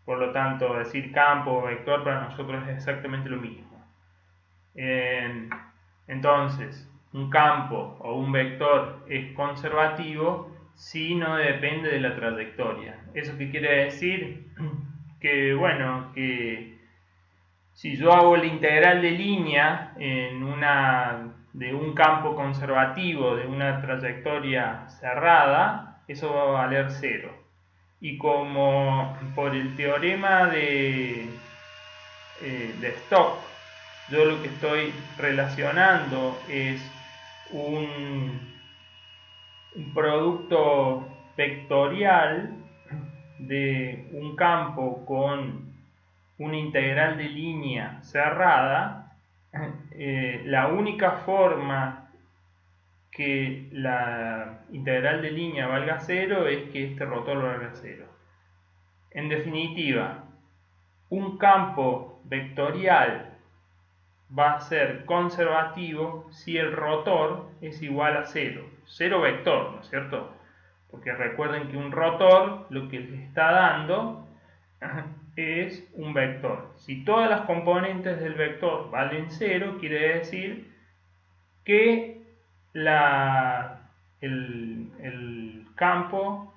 Por lo tanto, decir campo o vector para nosotros es exactamente lo mismo. Entonces, un campo o un vector es conservativo si no depende de la trayectoria. ¿Eso qué quiere decir? Que, bueno, que si yo hago la integral de línea de un campo conservativo, de una trayectoria cerrada, eso va a valer 0. Y como por el teorema de Stokes, yo lo que estoy relacionando es un producto vectorial de un campo con una integral de línea cerrada, la única forma que la integral de línea valga 0 es que este rotor valga 0. En definitiva, un campo vectorial va a ser conservativo si el rotor es igual a 0. 0 vector, ¿no es cierto? Porque recuerden que un rotor lo que les está dando es un vector. Si todas las componentes del vector valen 0, quiere decir que el campo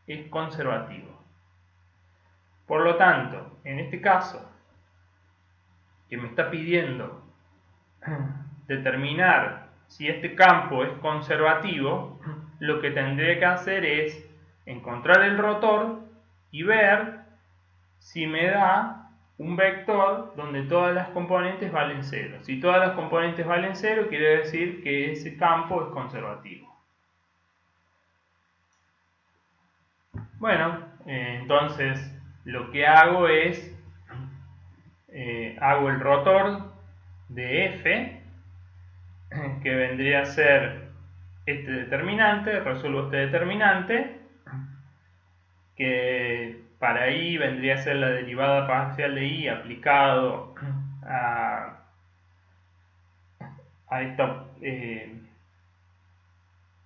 es conservativo. Por lo tanto, en este caso, que me está pidiendo determinar si este campo es conservativo, lo que tendré que hacer es encontrar el rotor y ver si me da un vector donde todas las componentes valen 0. Si todas las componentes valen 0, quiere decir que ese campo es conservativo. Bueno, entonces lo que hago es hago el rotor de F, que vendría a ser este determinante, resuelvo este determinante, que para I vendría a ser la derivada parcial de I aplicado a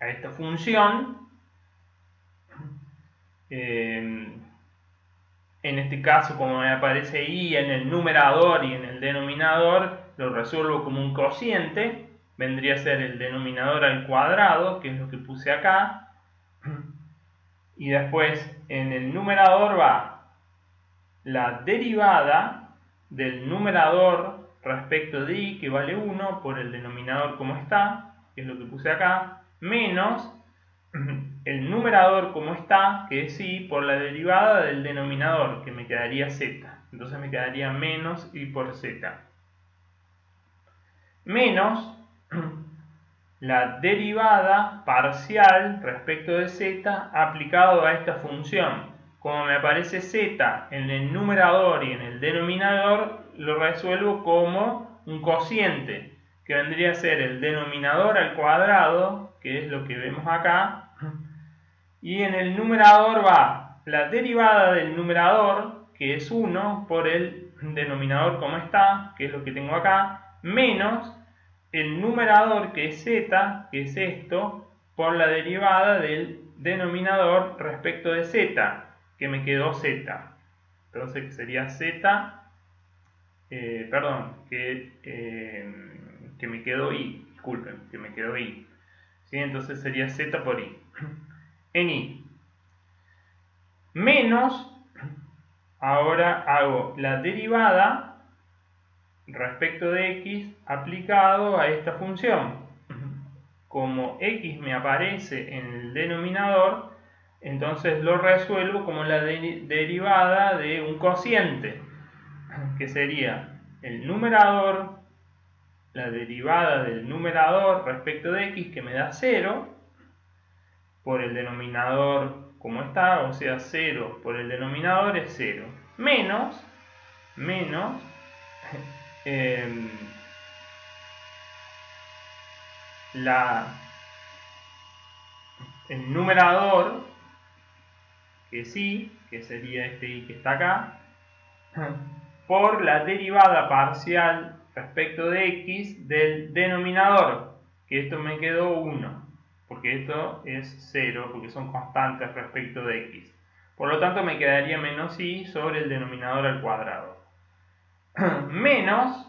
esta función. En este caso, como me aparece I en el numerador y en el denominador, lo resuelvo como un cociente. Vendría a ser el denominador al cuadrado, que es lo que puse acá. Y después en el numerador va la derivada del numerador respecto de I, que vale 1, por el denominador como está, que es lo que puse acá, menos el numerador como está, que es I, por la derivada del denominador, que me quedaría Z. Entonces me quedaría menos I por Z. Menos la derivada parcial respecto de Z aplicado a esta función. Como me aparece Z en el numerador y en el denominador, lo resuelvo como un cociente, que vendría a ser el denominador al cuadrado, que es lo que vemos acá, y en el numerador va la derivada del numerador, que es 1, por el denominador como está, que es lo que tengo acá, menos el numerador, que es z, que es esto, por la derivada del denominador respecto de z, que me quedó z. Entonces sería z, que me quedó i, disculpen, que me quedó i. ¿Sí? Entonces sería z por i. En i. Menos, ahora hago la derivada respecto de x aplicado a esta función. Como x me aparece en el denominador, entonces lo resuelvo como la derivada de un cociente, que sería el numerador, la derivada del numerador respecto de x, que me da 0, por el denominador como está, o sea 0 por el denominador es 0, menos el numerador, que es y, que sería este y que está acá, por la derivada parcial respecto de x del denominador, que esto me quedó 1, porque esto es 0, porque son constantes respecto de x. Por lo tanto me quedaría menos y sobre el denominador al cuadrado. menos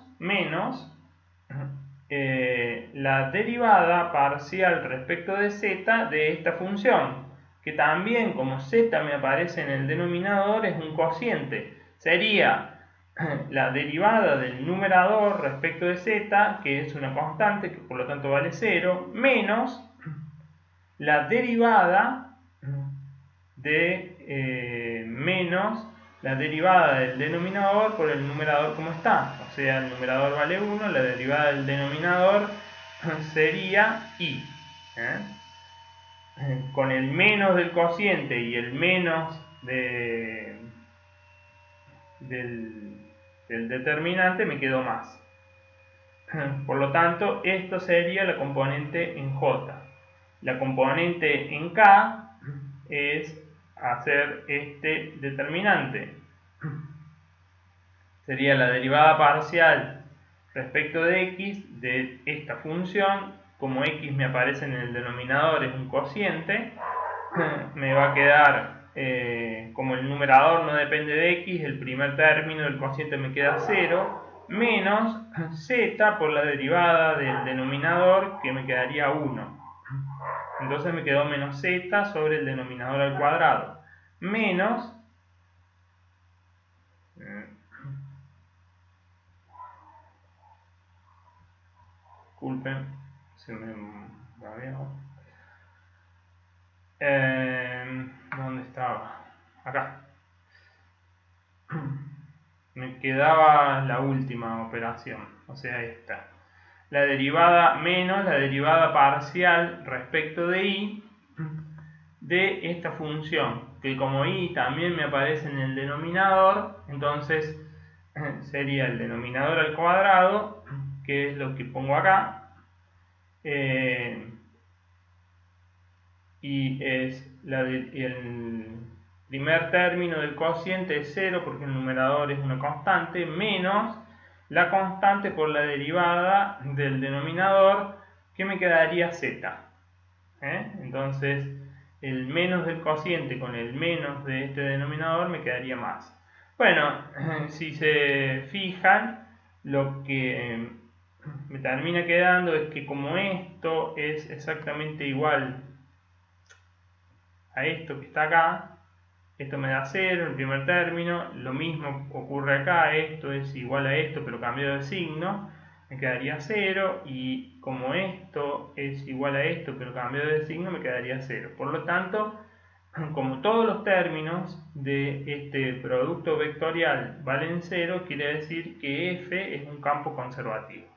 la derivada parcial respecto de z de esta función, que también como z me aparece en el denominador es un cociente. Sería la derivada del numerador respecto de z, que es una constante, que por lo tanto vale 0, menos la derivada de menos la derivada del denominador por el numerador como está. O sea, el numerador vale 1, la derivada del denominador sería y. Con el menos del cociente y el menos del determinante me quedó más. Por lo tanto, esto sería la componente en J. La componente en K es hacer este determinante. Sería la derivada parcial respecto de x de esta función. Como x me aparece en el denominador, es un cociente, me va a quedar, como el numerador no depende de x, el primer término del cociente me queda 0, menos z por la derivada del denominador, que me quedaría 1. Entonces me quedó menos z sobre el denominador al cuadrado, menos disculpen, se me había... ¿dónde estaba? Acá. Me quedaba la última operación, o sea esta. La derivada menos la derivada parcial respecto de y de esta función, que como y también me aparece en el denominador, entonces sería el denominador al cuadrado, que es lo que pongo acá, y es el primer término del cociente es 0 porque el numerador es una constante, menos la constante por la derivada del denominador, que me quedaría z. Entonces el menos del cociente con el menos de este denominador me quedaría más. Bueno, si se fijan, lo que me termina quedando es que como esto es exactamente igual a esto que está acá, esto me da 0, el primer término, lo mismo ocurre acá, esto es igual a esto pero cambio de signo, me quedaría 0, y como esto es igual a esto pero cambio de signo, me quedaría 0. Por lo tanto, como todos los términos de este producto vectorial valen 0, quiere decir que f es un campo conservativo.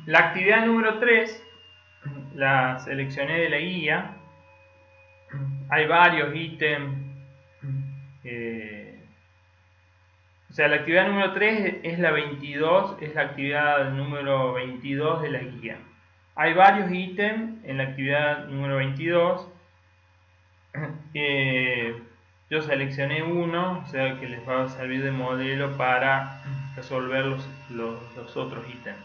La actividad número 3 la seleccioné de la guía. Hay varios ítems. O sea, la actividad número 3 es la 22, es la actividad número 22 de la guía. Hay varios ítems en la actividad número 22. Yo seleccioné uno, o sea que les va a servir de modelo para resolver los otros ítems.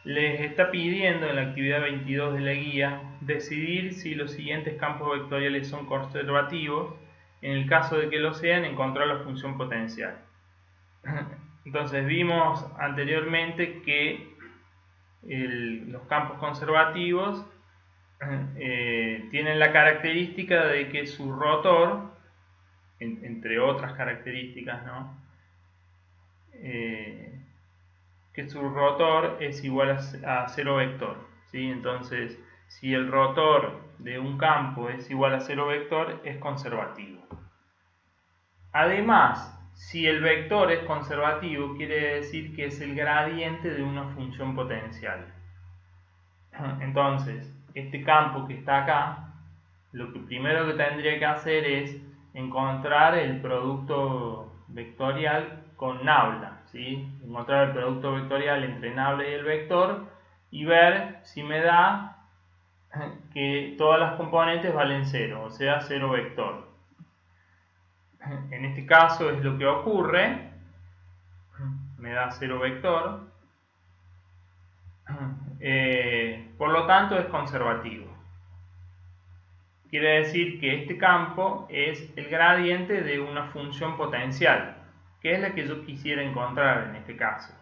Les está pidiendo en la actividad 22 de la guía decidir si los siguientes campos vectoriales son conservativos. En el caso de que lo sean, encontrar la función potencial. Entonces vimos anteriormente que los campos conservativos tienen la característica de que su rotor, entre otras características, ¿no? Que su rotor es igual a 0 vector, ¿sí? Entonces, si el rotor de un campo es igual a 0 vector, es conservativo. Además, si el vector es conservativo, quiere decir que es el gradiente de una función potencial. Entonces, este campo que está acá, lo que primero que tendría que hacer es encontrar el producto vectorial con nabla, ¿sí? Encontrar el producto vectorial entre nabla y el vector y ver si me da que todas las componentes valen 0, o sea 0 vector. En este caso es lo que ocurre, me da 0 vector, por lo tanto es conservativo. Quiere decir que este campo es el gradiente de una función potencial, que es la que yo quisiera encontrar en este caso,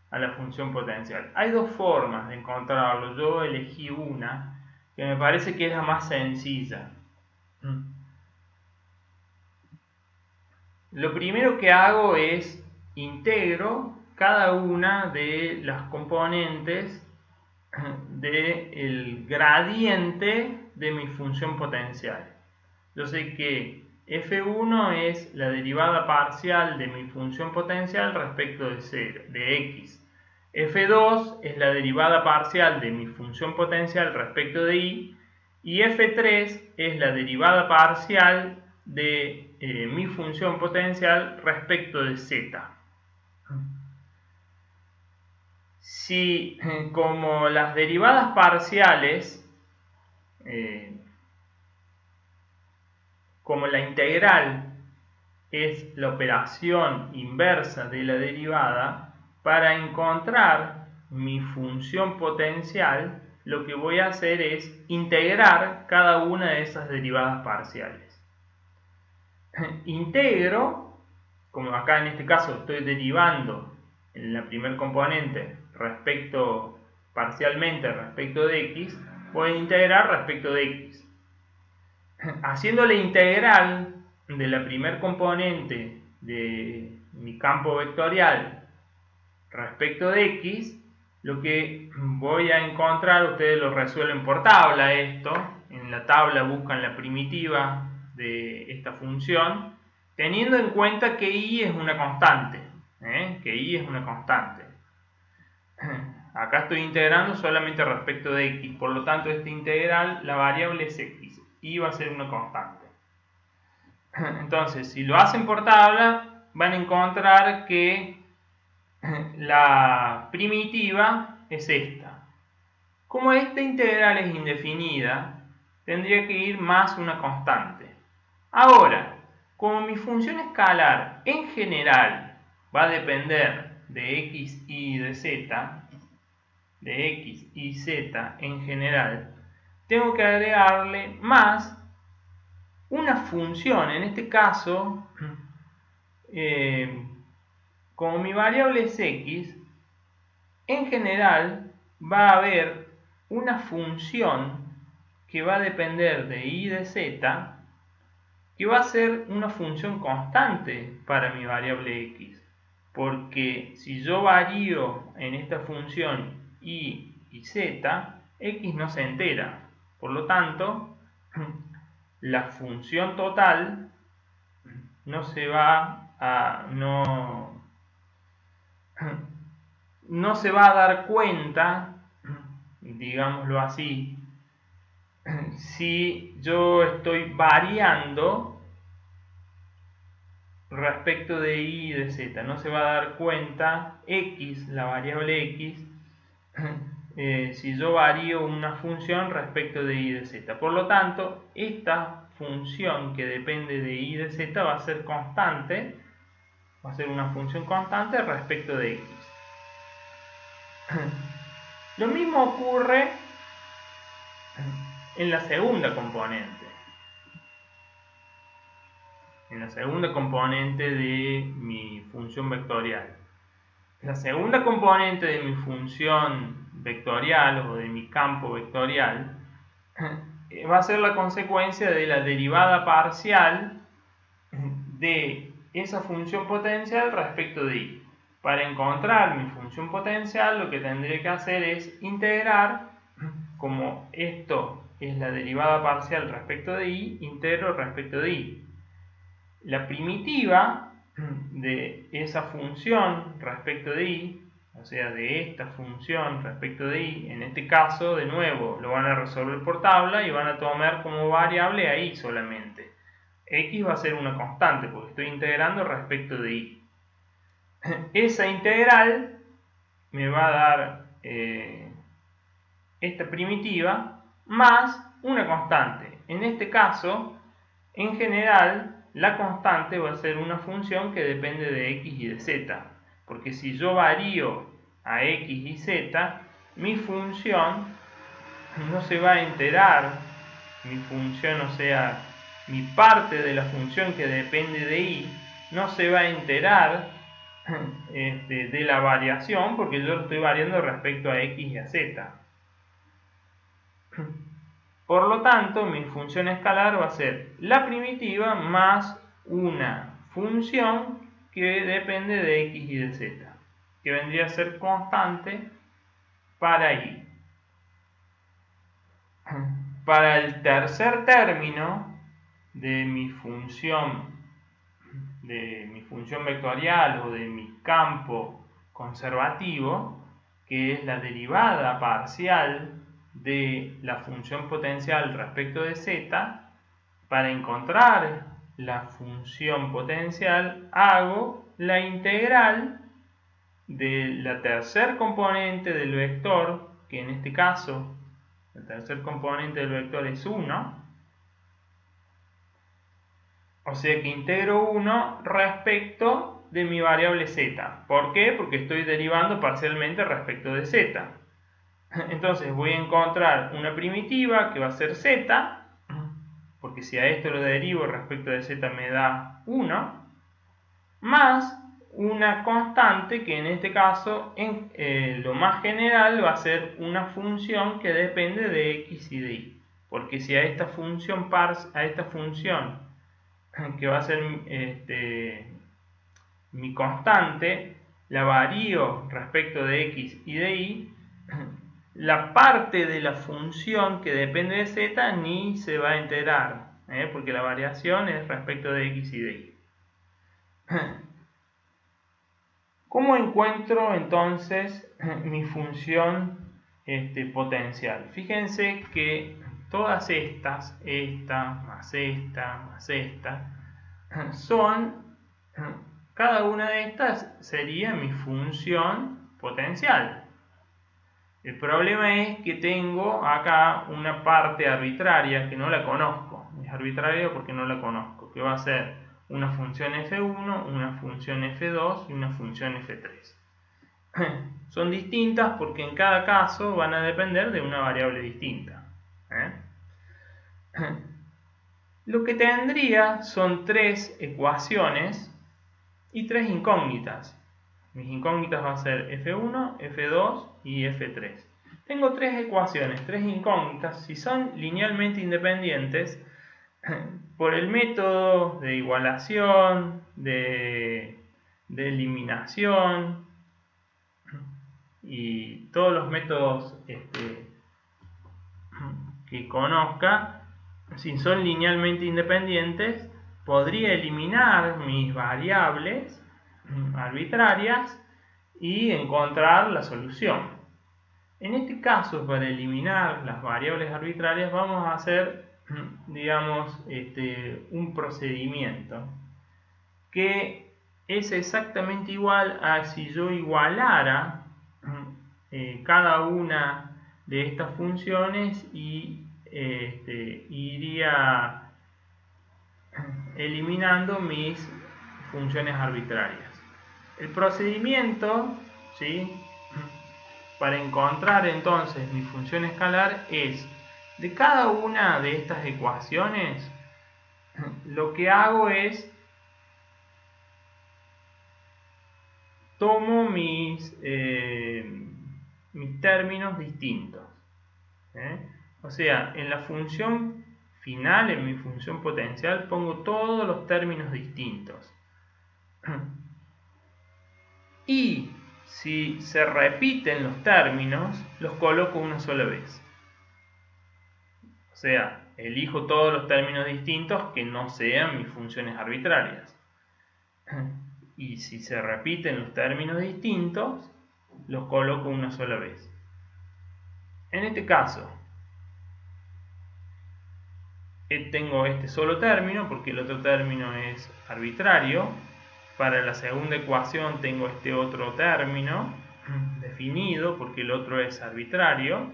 a la función potencial. Hay dos formas de encontrarlo, yo elegí una que me parece que es la más sencilla. Lo primero que hago es integro cada una de las componentes del gradiente de mi función potencial. Yo sé que f1 es la derivada parcial de mi función potencial respecto de x. f2 es la derivada parcial de mi función potencial respecto de y f3 es la derivada parcial de mi función potencial respecto de z. Si como las derivadas parciales, como la integral es la operación inversa de la derivada, para encontrar mi función potencial, lo que voy a hacer es integrar cada una de esas derivadas parciales. Integro, como acá en este caso estoy derivando en la primer componente parcialmente respecto de x, voy a integrar respecto de x. Haciendo la integral de la primer componente de mi campo vectorial respecto de x, lo que voy a encontrar, ustedes lo resuelven por tabla esto, en la tabla buscan la primitiva de esta función, teniendo en cuenta que y es una constante, Acá estoy integrando solamente respecto de x, por lo tanto esta integral, la variable es x, y va a ser una constante. Entonces, si lo hacen por tabla, van a encontrar que la primitiva es esta. Como esta integral es indefinida, tendría que ir más una constante. Ahora, como mi función escalar en general va a depender de x y de z, en general, tengo que agregarle más una función, en este caso, como mi variable es x, en general va a haber una función que va a depender de y de z, que va a ser una función constante para mi variable x, porque si yo varío en esta función y z, x no se entera, por lo tanto la función total no se va a no se va a dar cuenta, digámoslo así, si yo estoy variando respecto de y de z. No se va a dar cuenta x, la variable x, si yo varío una función respecto de y de z. Por lo tanto, esta función que depende de y de z va a ser constante, va a ser una función constante respecto de x. Lo mismo ocurre en la segunda componente. En la segunda componente de mi función vectorial. La segunda componente de mi función vectorial o de mi campo vectorial va a ser la consecuencia de la derivada parcial de esa función potencial respecto de y. Para encontrar mi función potencial, lo que tendré que hacer es integrar, como esto es la derivada parcial respecto de y, integro respecto de y. La primitiva de esa función respecto de y, o sea, de esta función respecto de y, en este caso, de nuevo, lo van a resolver por tabla y van a tomar como variable a y solamente. X va a ser una constante porque estoy integrando respecto de y. Esa integral me va a dar esta primitiva más una constante. En este caso, en general, la constante va a ser una función que depende de x y de z, porque si yo varío a x y z, mi función no se va a enterar, mi función, o sea, mi parte de la función que depende de y, no se va a enterar de la variación, porque yo lo estoy variando respecto a x y a z. Por lo tanto, mi función escalar va a ser la primitiva más una función que depende de x y de z, que vendría a ser constante para y. Para el tercer término de mi función vectorial o de mi campo conservativo, que es la derivada parcial de la función potencial respecto de z, para encontrar la función potencial hago la integral de la tercer componente del vector, que en este caso el tercer componente del vector es 1, o sea que integro 1 respecto de mi variable z. ¿Por qué? Porque estoy derivando parcialmente respecto de z. Entonces voy a encontrar una primitiva que va a ser z, porque si a esto lo derivo respecto de z me da 1, más una constante que en este caso, en lo más general, va a ser una función que depende de x y de y. Porque si a esta función que va a ser mi constante, la varío respecto de x y de y, la parte de la función que depende de z ni se va a enterar, porque la variación es respecto de x y de y. ¿Cómo encuentro entonces mi función potencial? Fíjense que todas estas, esta, más esta, son, cada una de estas sería mi función potencial. El problema es que tengo acá una parte arbitraria que no la conozco. Es arbitraria porque no la conozco, que va a ser una función f1, una función f2 y una función f3. Son distintas porque en cada caso van a depender de una variable distinta. Lo que tendría son tres ecuaciones y tres incógnitas. Mis incógnitas van a ser f1, f2 y f3. Tengo tres ecuaciones, tres incógnitas. Si son linealmente independientes, por el método de igualación, de eliminación y todos los métodos que conozca, si son linealmente independientes, podría eliminar mis variables arbitrarias y encontrar la solución. En este caso, para eliminar las variables arbitrarias, vamos a hacer, digamos, un procedimiento que es exactamente igual a si yo igualara cada una de estas funciones y iría eliminando mis funciones arbitrarias. El procedimiento, ¿sí?, para encontrar entonces mi función escalar es, de cada una de estas ecuaciones, lo que hago es tomo mis términos distintos. O sea, en la función final, en mi función potencial, pongo todos los términos distintos. Y si se repiten los términos, los coloco una sola vez. O sea, elijo todos los términos distintos que no sean mis funciones arbitrarias. Y si se repiten los términos distintos, los coloco una sola vez. En este caso, tengo este solo término porque el otro término es arbitrario. Para la segunda ecuación tengo este otro término definido porque el otro es arbitrario.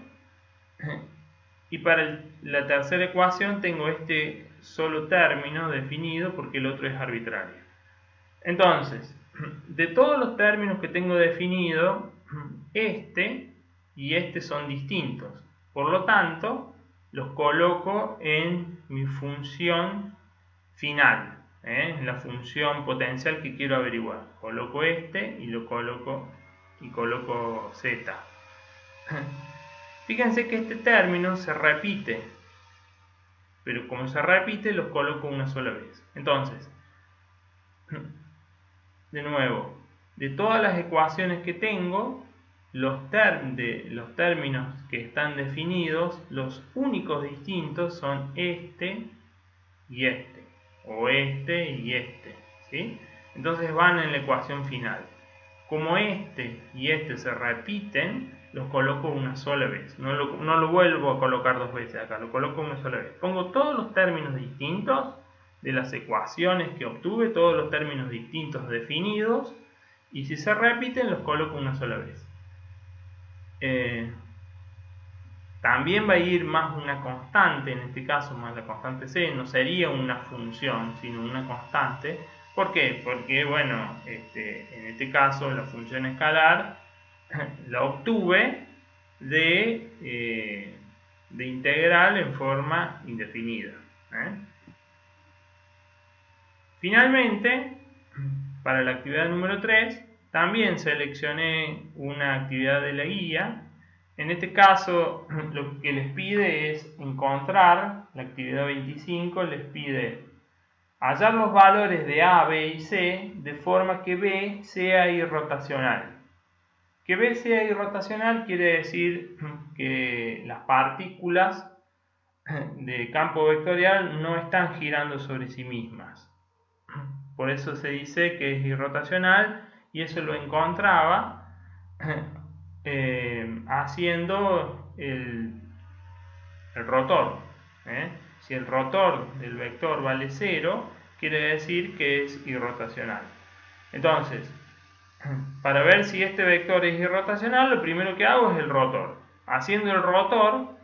Y para la tercera ecuación tengo este solo término definido porque el otro es arbitrario. Entonces, de todos los términos que tengo definido, este y este son distintos. Por lo tanto, los coloco en mi función final, en la función potencial que quiero averiguar. Coloco este y coloco z. Fíjense que este término se repite, pero como se repite, los coloco una sola vez. Entonces, de nuevo, de todas las ecuaciones que tengo, los términos que están definidos, los únicos distintos son este y este, o este y este, ¿sí? Entonces van en la ecuación final. Como este y este se repiten, los coloco una sola vez. No lo vuelvo a colocar dos veces acá, lo coloco una sola vez. Pongo todos los términos distintos de las ecuaciones que obtuve, todos los términos distintos definidos, y si se repiten, los coloco una sola vez. También va a ir más una constante, en este caso más la constante c, no sería una función, sino una constante. ¿Por qué? Porque, bueno, en este caso la función escalar la obtuve de integral en forma indefinida. Finalmente, para la actividad número 3, también seleccioné una actividad de la guía. En este caso, lo que les pide es encontrar, la actividad 25 les pide hallar los valores de A, B y C de forma que B sea irrotacional. Que B sea irrotacional quiere decir que las partículas de campo vectorial no están girando sobre sí mismas. Por eso se dice que es irrotacional, y eso lo encontraba haciendo el rotor. Si el rotor del vector vale 0, quiere decir que es irrotacional. Entonces, para ver si este vector es irrotacional, lo primero que hago es el rotor. Haciendo el rotor,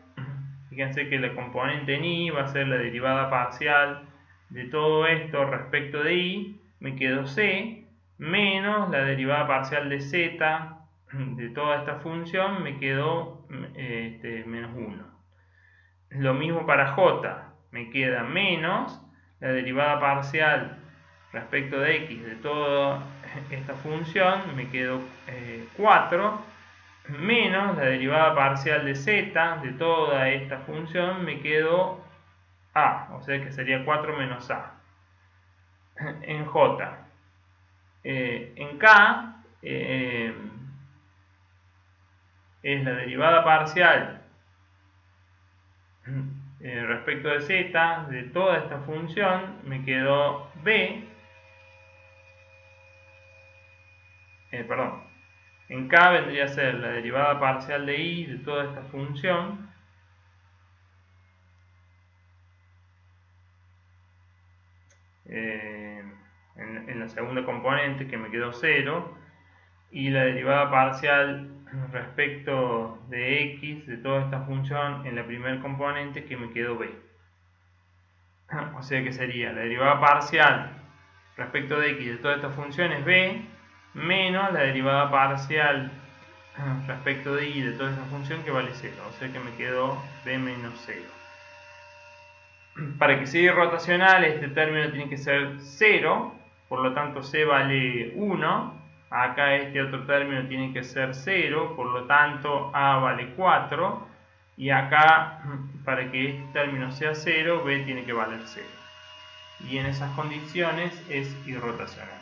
fíjense que la componente en i va a ser la derivada parcial de todo esto respecto de i, me quedo c, menos la derivada parcial de z de toda esta función, me quedó menos 1. Lo mismo para j, me queda menos la derivada parcial respecto de x de toda esta función, me quedó 4, menos la derivada parcial de z de toda esta función, me quedó a, o sea que sería 4 menos a. En j. En k es la derivada parcial respecto de z de toda esta función, me quedó b. En k vendría a ser la derivada parcial de i de toda esta función, en la segunda componente, que me quedó 0, y la derivada parcial respecto de x de toda esta función en la primera componente, que me quedó b. O sea que sería la derivada parcial respecto de x de toda esta función es b, menos la derivada parcial respecto de y de toda esta función, que vale 0. O sea que me quedó b menos 0. Para que sea irrotacional, este término tiene que ser 0, por lo tanto c vale 1. Acá este otro término tiene que ser 0, por lo tanto a vale 4. Y acá, para que este término sea 0, b tiene que valer 0. Y en esas condiciones es irrotacional.